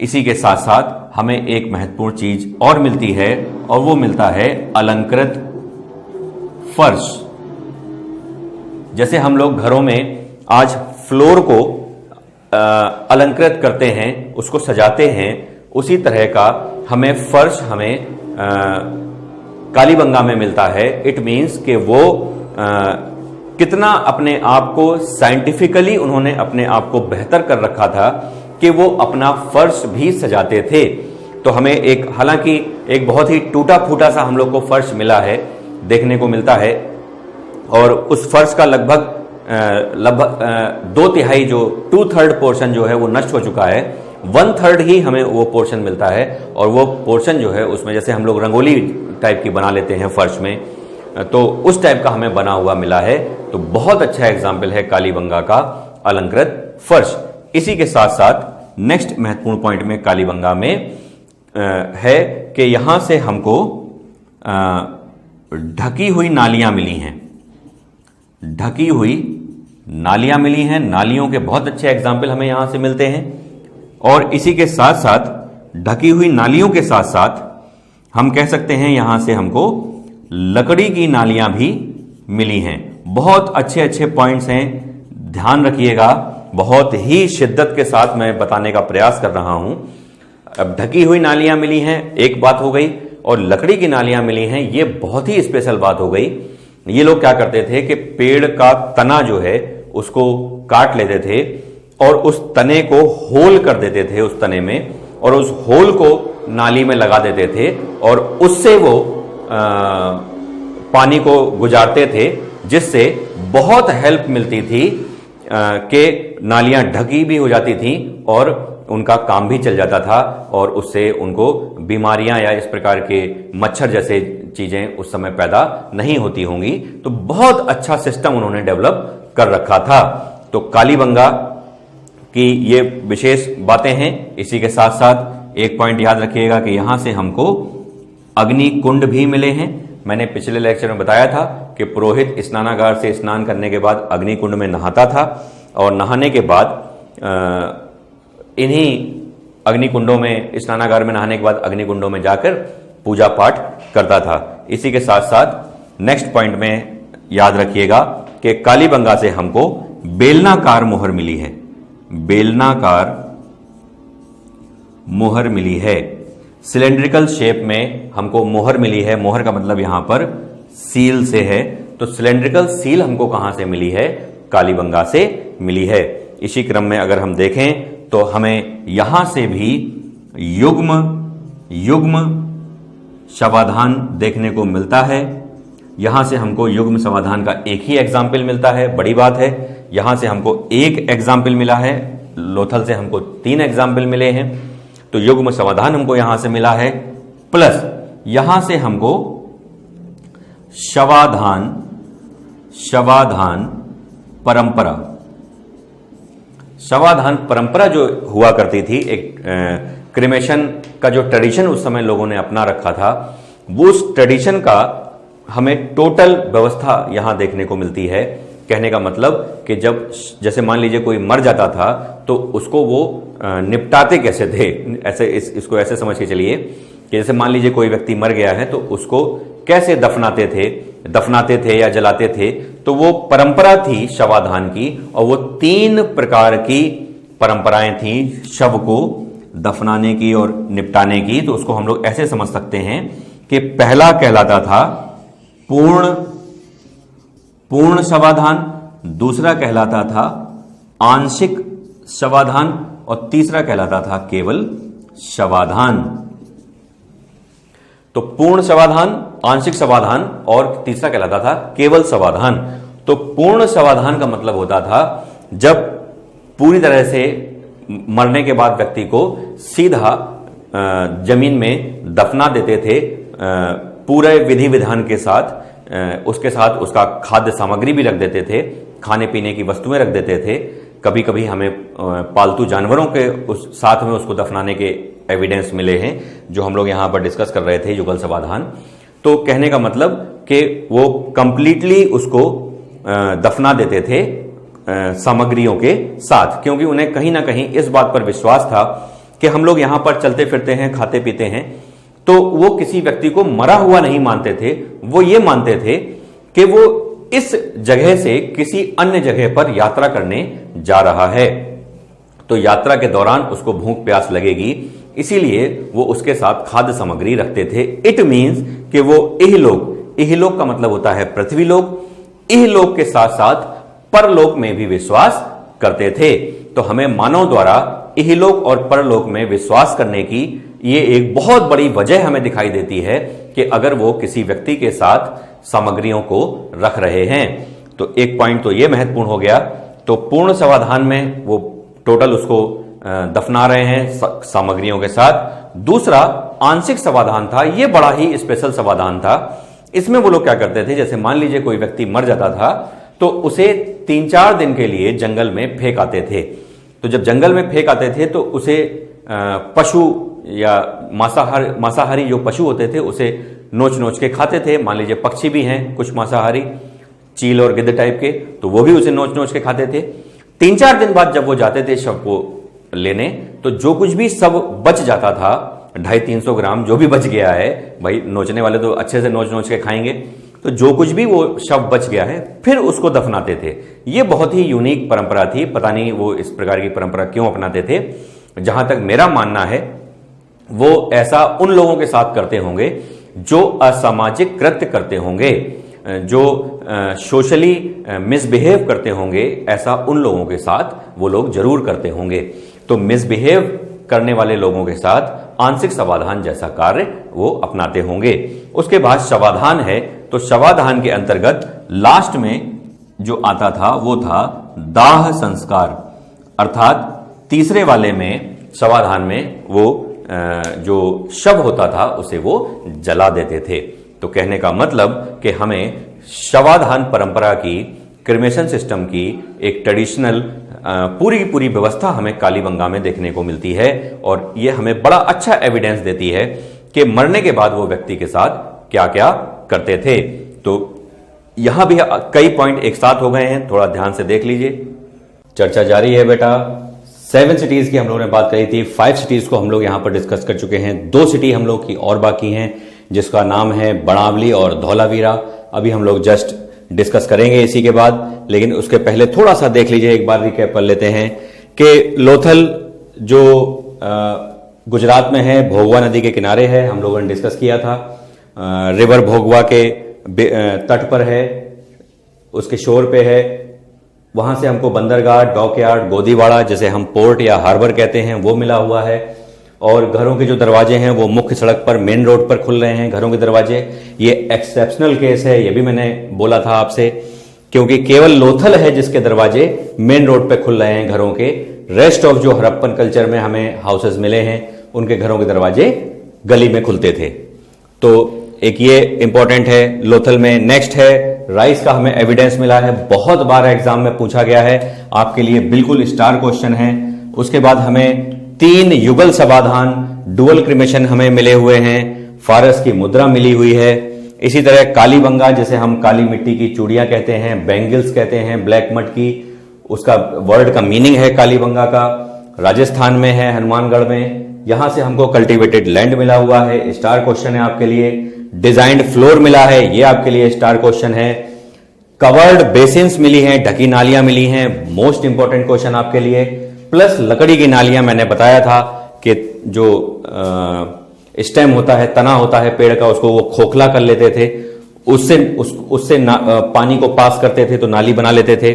इसी के साथ साथ हमें एक महत्वपूर्ण चीज और मिलती है और वो मिलता है अलंकृत फर्श। जैसे हम लोग घरों में आज फ्लोर को अलंकृत करते हैं, उसको सजाते हैं, उसी तरह का हमें फर्श कालीबंगा में मिलता है। इट मीन्स कि वो कितना अपने आप को साइंटिफिकली उन्होंने अपने आप को बेहतर कर रखा था कि वो अपना फर्श भी सजाते थे। तो हमें हालांकि एक बहुत ही टूटा फूटा सा हम लोग को फर्श मिला है, देखने को मिलता है, और उस फर्श का लगभग 2/3 जो 2/3 पोर्शन जो है वो नष्ट हो चुका है। 1/3 ही हमें वो पोर्शन मिलता है, और वो पोर्शन जो है उसमें जैसे हम लोग रंगोली टाइप की बना लेते हैं फर्श में, तो उस टाइप का हमें बना हुआ मिला है। तो बहुत अच्छा एग्जाम्पल है कालीबंगा का अलंकृत फर्श। इसी के साथ साथ नेक्स्ट महत्वपूर्ण पॉइंट में कालीबंगा में है कि यहां से हमको ढकी हुई नालियां मिली हैं। ढकी हुई नालियां मिली हैं, नालियों के बहुत अच्छे एग्जाम्पल हमें यहां से मिलते हैं। और इसी के साथ साथ ढकी हुई नालियों के साथ साथ हम कह सकते हैं यहां से हमको लकड़ी की नालियां भी मिली हैं। बहुत अच्छे अच्छे पॉइंट्स हैं, ध्यान रखिएगा। बहुत ही शिद्दत के साथ मैं बताने का प्रयास कर रहा हूं। अब ढकी हुई नालियां मिली हैं एक बात हो गई, और लकड़ी की नालियां मिली हैं ये बहुत ही स्पेशल बात हो गई। ये लोग क्या करते थे कि पेड़ का तना जो है उसको काट लेते थे और उस तने को होल कर देते थे उस तने में, और उस होल को नाली में लगा देते थे और उससे वो पानी को गुजारते थे, जिससे बहुत हेल्प मिलती थी कि नालियां ढकी भी हो जाती थी और उनका काम भी चल जाता था, और उससे उनको बीमारियां या इस प्रकार के मच्छर जैसे चीजें उस समय पैदा नहीं होती होंगी। तो बहुत अच्छा सिस्टम उन्होंने डेवलप कर रखा था। तो कालीबंगा की ये विशेष बातें हैं। इसी के साथ साथ एक पॉइंट याद रखिएगा कि यहां से हमको अग्नि कुंड भी मिले हैं। मैंने पिछले लेक्चर में बताया था कि पुरोहित स्नानागार से स्नान करने के बाद अग्नि कुंड में नहाता था, और नहाने के बाद इन्हीं अग्निकुंडों में, स्नानागार में नहाने के बाद अग्निकुंडों में जाकर पूजा पाठ करता था। इसी के साथ साथ नेक्स्ट पॉइंट में याद रखिएगा कि कालीबंगा से हमको बेलनाकार मोहर मिली है। बेलनाकार मोहर मिली है। सिलेंड्रिकल शेप में हमको मोहर मिली है। मोहर का मतलब यहां पर सील से है। तो सिलेंड्रिकल सील हमको कहां से मिली है? कालीबंगा से मिली है। इसी क्रम में अगर हम देखें तो हमें यहां से भी युग्म समाधान देखने को मिलता है। यहां से हमको युग्म समाधान का एक ही एग्जाम्पल मिलता है, बड़ी बात है। यहां से हमको एक एग्जाम्पल मिला है, लोथल से हमको 3 एग्जाम्पल मिले हैं। तो युग्म समाधान हमको यहां से मिला है, प्लस यहां से हमको शवाधान परंपरा जो हुआ करती थी, एक क्रिमेशन का जो ट्रेडिशन उस समय लोगों ने अपना रखा था, वो उस ट्रेडिशन का हमें टोटल व्यवस्था यहां देखने को मिलती है। कहने का मतलब कि जब जैसे मान लीजिए कोई मर जाता था तो उसको वो निपटाते कैसे थे, ऐसे इसको ऐसे समझ के चलिए कि जैसे मान लीजिए कोई व्यक्ति मर गया है तो उसको कैसे दफनाते थे या जलाते थे। तो वो परंपरा थी शवाधान की, और वो 3 प्रकार की परंपराएं थी शव को दफनाने की और निपटाने की। तो उसको हम लोग ऐसे समझ सकते हैं कि पहला कहलाता था पूर्ण शवाधान, दूसरा कहलाता था आंशिक शवाधान, और तीसरा कहलाता था केवल शवाधान। तो पूर्ण शवाधान, आंशिक शवाधान और तीसरा कहलाता था केवल शवाधान। तो पूर्ण शवाधान का मतलब होता था जब पूरी तरह से मरने के बाद व्यक्ति को सीधा जमीन में दफना देते थे, पूरे विधि विधान के साथ, उसके साथ उसका खाद्य सामग्री भी रख देते थे, खाने पीने की वस्तुएं रख देते थे। कभी कभी हमें पालतू जानवरों के उस साथ में उसको दफनाने के एविडेंस मिले हैं, जो हम लोग यहां पर डिस्कस कर रहे थे, युगल समाधान। तो कहने का मतलब कि वो कंप्लीटली उसको दफना देते थे सामग्रियों के साथ, क्योंकि उन्हें कहीं ना कहीं इस बात पर विश्वास था कि हम लोग यहां पर चलते फिरते हैं, खाते पीते हैं, तो वो किसी व्यक्ति को मरा हुआ नहीं मानते थे। वो ये मानते थे कि वो इस जगह से किसी अन्य जगह पर यात्रा करने जा रहा है, तो यात्रा के दौरान उसको भूख प्यास लगेगी, इसीलिए वो उसके साथ खाद्य सामग्री रखते थे। इट मींस कि वो इहलोक का मतलब होता है पृथ्वीलोक, इहलोक के साथ साथ परलोक में भी विश्वास करते थे। तो हमें मानव द्वारा इहलोक और परलोक में विश्वास करने की ये एक बहुत बड़ी वजह हमें दिखाई देती है कि अगर वो किसी व्यक्ति के साथ सामग्रियों को रख रहे हैं। तो एक पॉइंट तो ये महत्वपूर्ण हो गया। तो पूर्ण समाधान में वो टोटल उसको दफना रहे हैं सामग्रियों के साथ। दूसरा आंशिक समाधान था, ये बड़ा ही स्पेशल समाधान था। इसमें वो लोग क्या करते थे, जैसे मान लीजिए कोई व्यक्ति मर जाता था तो उसे 3-4 दिन के लिए जंगल में फेंक आते थे। तो जब जंगल में फेंक आते थे तो उसे पशु या मांसाहारी जो पशु होते थे उसे नोच नोच के खाते थे। मान लीजिए पक्षी भी हैं कुछ मांसाहारी, चील और गिद्ध टाइप के, तो वो भी उसे नोच नोच के खाते थे। 3-4 दिन बाद जब वो जाते थे शव को लेने, तो जो कुछ भी सब बच जाता था, 250-300 ग्राम जो भी बच गया है, भाई नोचने वाले तो अच्छे से नोच नोच के खाएंगे, तो जो कुछ भी वो शव बच गया है फिर उसको दफनाते थे। ये बहुत ही यूनिक परंपरा थी, पता नहीं वो इस प्रकार की परंपरा क्यों अपनाते थे। जहां तक मेरा मानना है वो ऐसा उन लोगों के साथ करते होंगे जो असामाजिक कृत्य करते होंगे, जो सोशली मिसबिहेव करते होंगे, ऐसा उन लोगों के साथ वो लोग जरूर करते होंगे। तो मिसबिहेव करने वाले लोगों के साथ आंशिक शवाधान जैसा कार्य वो अपनाते होंगे। उसके बाद शवाधान है, तो शवाधान के अंतर्गत लास्ट में जो आता था वो था दाह संस्कार, अर्थात तीसरे वाले में शवाधान में वो जो शव होता था उसे वो जला देते थे। तो कहने का मतलब कि हमें शवाधान परंपरा की, क्रिमेशन सिस्टम की एक ट्रेडिशनल पूरी की पूरी व्यवस्था हमें कालीबंगा में देखने को मिलती है, और यह हमें बड़ा अच्छा एविडेंस देती है कि मरने के बाद वो व्यक्ति के साथ क्या क्या करते थे। तो यहां भी कई पॉइंट एक साथ हो गए हैं, थोड़ा ध्यान से देख लीजिए। चर्चा जारी है बेटा। 7 सिटीज की हम लोगों ने बात करी थी, 5 सिटीज को हम लोग यहां पर डिस्कस कर चुके हैं। 2 सिटी हम लोग की और बाकी हैं, जिसका नाम है बनावली और धौलावीरा। अभी हम लोग जस्ट डिस्कस करेंगे इसी के बाद, लेकिन उसके पहले थोड़ा सा देख लीजिए, एक बार रिकैप कर लेते हैं कि लोथल जो गुजरात में है, भोगवा नदी के किनारे है, हम लोगों ने डिस्कस किया था। रिवर भोगवा के तट पर है, उसके शोर पे है। वहां से हमको बंदरगाह, डॉकयार्ड, गोदीवाड़ा, जैसे हम पोर्ट या हार्बर कहते हैं, वो मिला हुआ है। और घरों के जो दरवाजे हैं वो मुख्य सड़क पर, मेन रोड पर खुल रहे हैं घरों के दरवाजे। ये एक्सेप्शनल केस है, ये भी मैंने बोला था आपसे, क्योंकि केवल लोथल है जिसके दरवाजे मेन रोड पे खुल रहे हैं घरों के। रेस्ट ऑफ जो हड़प्पन कल्चर में हमें हाउसेस मिले हैं, उनके घरों के दरवाजे गली में खुलते थे। तो एक ये इंपॉर्टेंट है लोथल में। नेक्स्ट है राइस का, हमें एविडेंस मिला है, बहुत बार एग्जाम में पूछा गया है, आपके लिए बिल्कुल स्टार क्वेश्चन है। उसके बाद हमें 3 युगल समाधान, डुअल क्रिमेशन हमें मिले हुए हैं, फारस की मुद्रा मिली हुई है। इसी तरह कालीबंगा, जैसे हम काली मिट्टी की चूड़ियां कहते हैं, बैंगल्स कहते हैं, ब्लैक मड की, उसका वर्ड का मीनिंग है कालीबंगा का, राजस्थान में है, हनुमानगढ़ में। यहां से हमको कल्टीवेटेड लैंड मिला हुआ है, स्टार क्वेश्चन है आपके लिए। डिजाइंड फ्लोर मिला है, ये आपके लिए स्टार क्वेश्चन है। कवर्ड बेसिन्स मिली हैं, ढकी नालियां मिली हैं, मोस्ट इंपॉर्टेंट क्वेश्चन आपके लिए। प्लस लकड़ी की नालियां, मैंने बताया था कि जो स्टेम होता है, तना होता है पेड़ का, उसको वो खोखला कर लेते थे, उससे पानी को पास करते थे तो नाली बना लेते थे।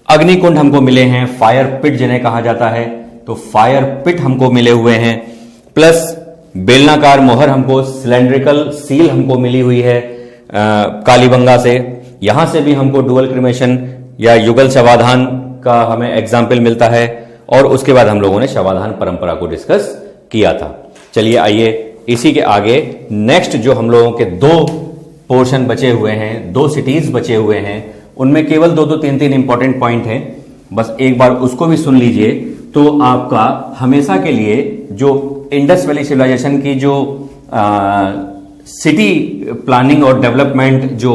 अग्निकुंड हमको मिले हैं, फायर पिट जिन्हें कहा जाता है, तो फायर पिट हमको मिले हुए हैं। प्लस बेलनाकार मोहर हमको, सिलेंड्रिकल सील हमको मिली हुई है कालीबंगा से। यहां से भी हमको डुअल क्रिमेशन या युगल शवाधान का हमें एग्जाम्पल मिलता है। और उसके बाद हम लोगों ने शवाधान परंपरा को डिस्कस किया था। चलिए आइए इसी के आगे नेक्स्ट जो हम लोगों के 2 पोर्शन बचे हुए हैं, 2 सिटीज बचे हुए हैं, उनमें केवल 2-2, 3-3 इंपॉर्टेंट पॉइंट हैं, बस एक बार उसको भी सुन लीजिए। तो आपका हमेशा के लिए जो इंडस वैली सिविलाइजेशन की जो सिटी प्लानिंग और डेवलपमेंट जो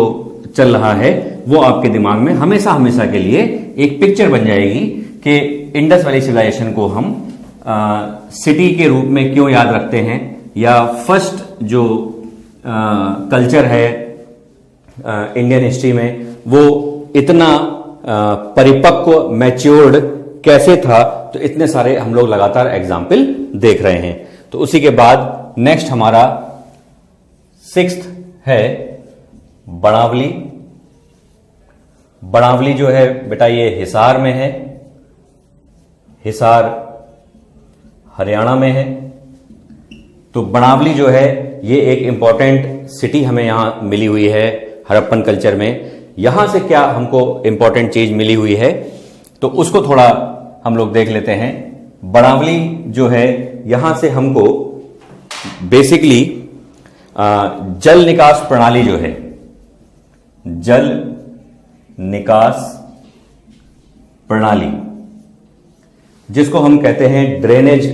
चल रहा है, वो आपके दिमाग में हमेशा हमेशा के लिए एक पिक्चर बन जाएगी कि इंडस वैली सिविलाइजेशन को हम सिटी के रूप में क्यों याद रखते हैं, या फर्स्ट जो कल्चर है इंडियन हिस्ट्री में वो इतना परिपक्व, मैच्योर्ड कैसे था। तो इतने सारे हम लोग लगातार एग्जाम्पल देख रहे हैं। तो उसी के बाद नेक्स्ट हमारा 6th है बनावली। बनावली जो है बेटा ये हिसार में है, हिसार हरियाणा में है। तो बनावली जो है ये एक इंपॉर्टेंट सिटी हमें यहां मिली हुई है हड़प्पन कल्चर में। यहां से क्या हमको इंपॉर्टेंट चीज मिली हुई है तो उसको थोड़ा हम लोग देख लेते हैं। बनावली जो है यहां से हमको बेसिकली जल निकास प्रणाली जो है, जल निकास प्रणाली जिसको हम कहते हैं ड्रेनेज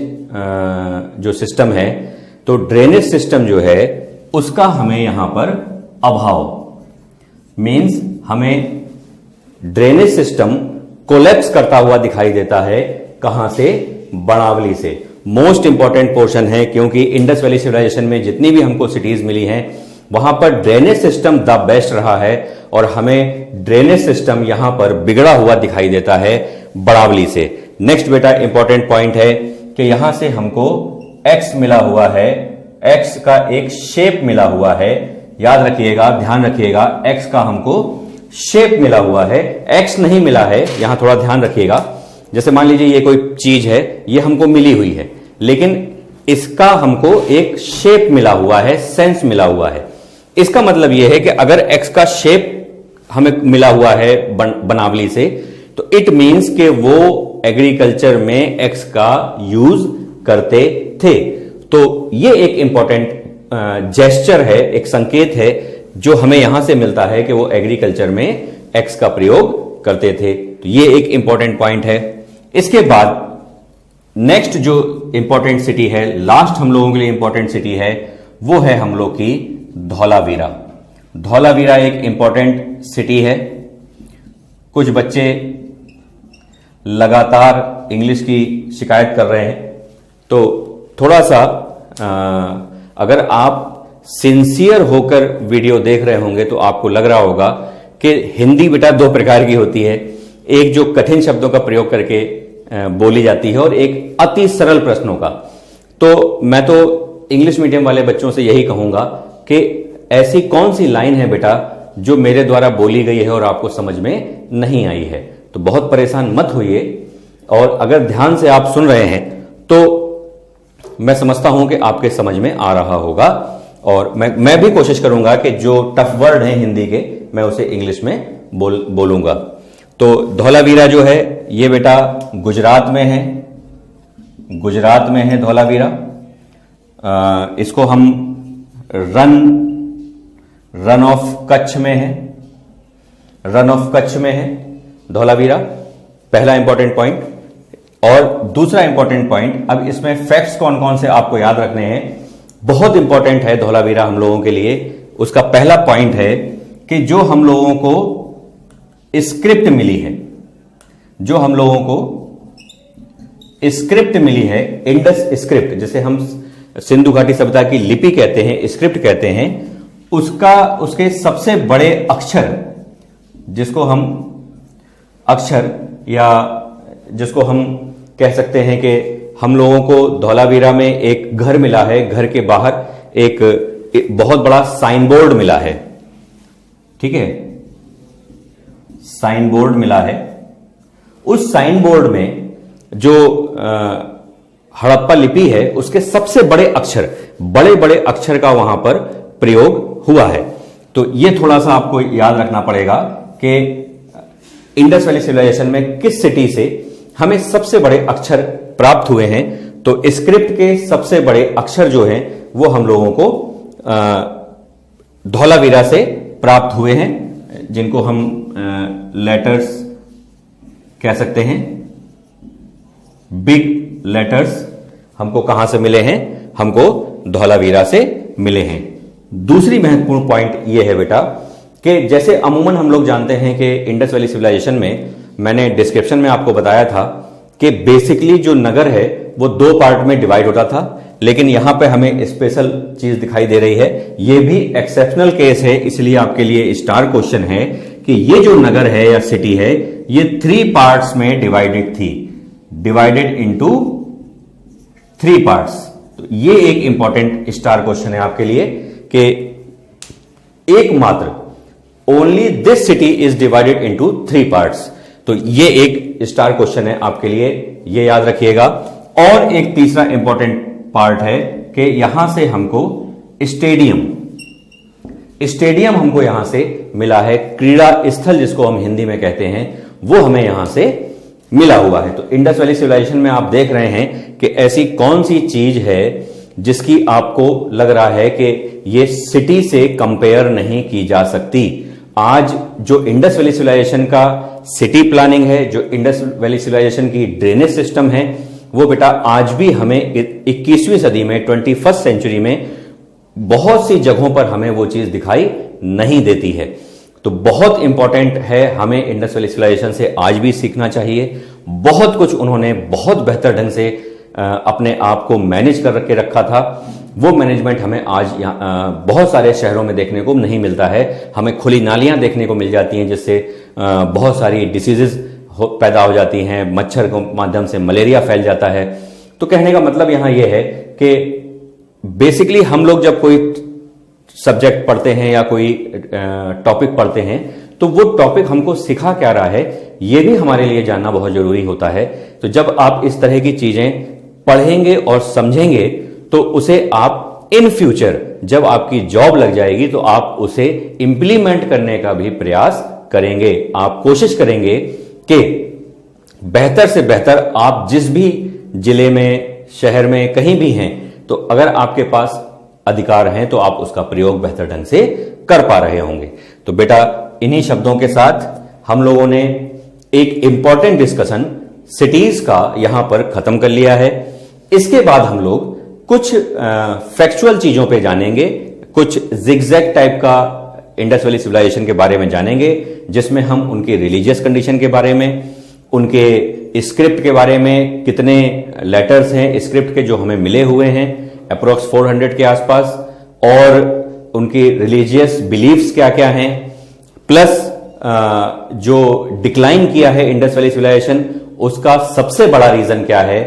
जो सिस्टम है, तो ड्रेनेज सिस्टम जो है उसका हमें यहां पर अभाव, मींस हमें ड्रेनेज सिस्टम कोलैप्स करता हुआ दिखाई देता है। कहां से? बनावली से। मोस्ट इंपॉर्टेंट पोर्शन है क्योंकि इंडस वैली सिविलाइजेशन में जितनी भी हमको सिटीज मिली हैं वहां पर ड्रेनेज सिस्टम द बेस्ट रहा है और हमें ड्रेनेज सिस्टम यहां पर बिगड़ा हुआ दिखाई देता है बनावली से। नेक्स्ट बेटा इंपॉर्टेंट पॉइंट है कि यहां से हमको एक्स मिला हुआ है, एक्स का एक शेप मिला हुआ है। याद रखिएगा, ध्यान रखिएगा, एक्स का हमको शेप मिला हुआ है, एक्स नहीं मिला है। यहां थोड़ा ध्यान रखिएगा, जैसे मान लीजिए ये कोई चीज है, ये हमको मिली हुई है, लेकिन इसका हमको एक शेप मिला हुआ है, सेंस मिला हुआ है। इसका मतलब यह है कि अगर एक्स का शेप हमें मिला हुआ है बनावली से, तो इट मींस कि वो एग्रीकल्चर में एक्स का यूज करते थे। तो ये एक इंपॉर्टेंट जेस्चर है, एक संकेत है जो हमें यहां से मिलता है कि वो एग्रीकल्चर में एक्स का प्रयोग करते थे। तो ये एक इंपॉर्टेंट पॉइंट है। इसके बाद नेक्स्ट जो इंपॉर्टेंट सिटी है, लास्ट हम लोगों के लिए इंपॉर्टेंट सिटी है, वो है हम लोग की धौलावीरा। धौलावीरा एक इंपॉर्टेंट सिटी है। कुछ बच्चे लगातार इंग्लिश की शिकायत कर रहे हैं, तो थोड़ा सा अगर आप सिंसियर होकर वीडियो देख रहे होंगे तो आपको लग रहा होगा कि हिंदी बेटा दो प्रकार की होती है, एक जो कठिन शब्दों का प्रयोग करके बोली जाती है और एक अति सरल प्रश्नों का। तो मैं तो इंग्लिश मीडियम वाले बच्चों से यही कहूंगा कि ऐसी कौन सी लाइन है बेटा जो मेरे द्वारा बोली गई है और आपको समझ में नहीं आई है। तो बहुत परेशान मत होइए, और अगर ध्यान से आप सुन रहे हैं तो मैं समझता हूं कि आपके समझ में आ रहा होगा, और मैं भी कोशिश करूंगा कि जो टफ वर्ड हैं हिंदी के, मैं उसे इंग्लिश में बोलूंगा। तो धौलावीरा जो है ये बेटा गुजरात में है, गुजरात में है धौलावीरा। इसको हम रन ऑफ कच्छ में है, रन ऑफ कच्छ में है धौलावीरा, पहला इंपॉर्टेंट पॉइंट। और दूसरा इंपॉर्टेंट पॉइंट, अब इसमें फैक्ट्स कौन कौन से आपको याद रखने हैं, बहुत इंपॉर्टेंट है धौलावीरा हम लोगों के लिए। उसका पहला पॉइंट है कि जो हम लोगों को स्क्रिप्ट मिली है, जो हम लोगों को स्क्रिप्ट मिली है, इंडस स्क्रिप्ट, जिसे हम सिंधु घाटी सभ्यता की लिपि कहते हैं, स्क्रिप्ट कहते हैं, उसके सबसे बड़े अक्षर, जिसको हम अक्षर या जिसको हम कह सकते हैं कि हम लोगों को धौलावीरा में एक घर मिला है, घर के बाहर एक बहुत बड़ा साइन बोर्ड मिला है, ठीक है, साइन बोर्ड मिला है। उस साइन बोर्ड में जो हड़प्पा लिपि है उसके सबसे बड़े अक्षर, बड़े बड़े अक्षर का वहां पर प्रयोग हुआ है। तो यह थोड़ा सा आपको याद रखना पड़ेगा कि इंडस वैली सिविलाइजेशन में किस सिटी से हमें सबसे बड़े अक्षर प्राप्त हुए हैं। तो स्क्रिप्ट के सबसे बड़े अक्षर जो हैं वो हम लोगों को धौलावीरा से प्राप्त हुए हैं, जिनको हम लेटर्स कह सकते हैं, बिग लेटर्स हमको कहां से मिले हैं, हमको धौलावीरा से मिले हैं। दूसरी महत्वपूर्ण पॉइंट यह है बेटा कि जैसे अमूमन हम लोग जानते हैं कि इंडस वैली सिविलाइजेशन में, मैंने डिस्क्रिप्शन में आपको बताया था कि बेसिकली जो नगर है वो दो पार्ट में डिवाइड होता था, लेकिन यहां पे हमें स्पेशल चीज दिखाई दे रही है। ये भी एक्सेप्शनल केस है, इसलिए आपके लिए स्टार क्वेश्चन है कि ये जो नगर है या सिटी है ये 3 पार्ट्स में डिवाइडेड थी, डिवाइडेड इनटू 3 पार्ट्स। तो ये एक इंपॉर्टेंट स्टार क्वेश्चन है आपके लिए कि एकमात्र only this city is divided into 3 parts. तो ये एक स्टार क्वेश्चन है आपके लिए, ये याद रखिएगा। और एक तीसरा इंपॉर्टेंट पार्ट है कि यहां से हमको स्टेडियम हमको यहां से मिला है, क्रीड़ा स्थल जिसको हम हिंदी में कहते हैं, वो हमें यहां से मिला हुआ है। तो इंडस वैली सिविलाइजेशन में आप देख रहे हैं कि ऐसी कौन सी चीज है जिसकी आपको लग रहा है कि ये सिटी से कंपेयर नहीं की जा सकती। आज जो इंडस वैली सिविलाइजेशन का सिटी प्लानिंग है, जो इंडस वैली सिविलाइजेशन की ड्रेनेज सिस्टम है, वो बेटा आज भी हमें 21वीं सदी में, 21st सेंचुरी में बहुत सी जगहों पर हमें वो चीज दिखाई नहीं देती है। तो बहुत इंपॉर्टेंट है, हमें इंडस वैली सिविलाइजेशन से आज भी सीखना चाहिए। बहुत कुछ उन्होंने बहुत बेहतर ढंग से अपने आप को मैनेज कर के रखा था। वो मैनेजमेंट हमें आज बहुत सारे शहरों में देखने को नहीं मिलता है। हमें खुली नालियां देखने को मिल जाती हैं, जिससे बहुत सारी डिसीजेस पैदा हो जाती हैं, मच्छर के माध्यम से मलेरिया फैल जाता है। तो कहने का मतलब यहां यह है कि बेसिकली हम लोग जब कोई सब्जेक्ट पढ़ते हैं या कोई टॉपिक पढ़ते हैं तो वो टॉपिक हमको सिखा क्या रहा है, ये भी हमारे लिए जानना बहुत जरूरी होता है। तो जब आप इस तरह की चीजें पढ़ेंगे और समझेंगे तो उसे आप इन फ्यूचर जब आपकी जॉब लग जाएगी तो आप उसे इंप्लीमेंट करने का भी प्रयास करेंगे। आप कोशिश करेंगे कि बेहतर से बेहतर आप जिस भी जिले में, शहर में, कहीं भी हैं, तो अगर आपके पास अधिकार हैं तो आप उसका प्रयोग बेहतर ढंग से कर पा रहे होंगे। तो बेटा, इन्हीं शब्दों के साथ हम लोगों ने एक इंपॉर्टेंट डिस्कशन सिटीज का यहां पर खत्म कर लिया है। इसके बाद हम लोग कुछ फैक्चुअल चीजों पे जानेंगे, कुछ जिगजैग टाइप का इंडस वैली सिविलाइजेशन के बारे में जानेंगे, जिसमें हम उनके रिलीजियस कंडीशन के बारे में, उनके स्क्रिप्ट के बारे में, कितने लेटर्स हैं स्क्रिप्ट के जो हमें मिले हुए हैं अप्रोक्स 400 के आसपास, और उनकी रिलीजियस बिलीफ्स क्या क्या हैं, प्लस जो डिक्लाइन किया है इंडस वैली सिविलाइजेशन उसका सबसे बड़ा रीजन क्या है।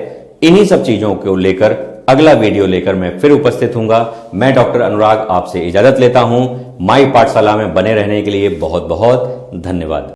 इन्हीं सब चीजों को लेकर अगला वीडियो लेकर मैं फिर उपस्थित हूंगा। मैं डॉक्टर अनुराग आपसे इजाजत लेता हूं। माई पाठशाला में बने रहने के लिए बहुत बहुत धन्यवाद।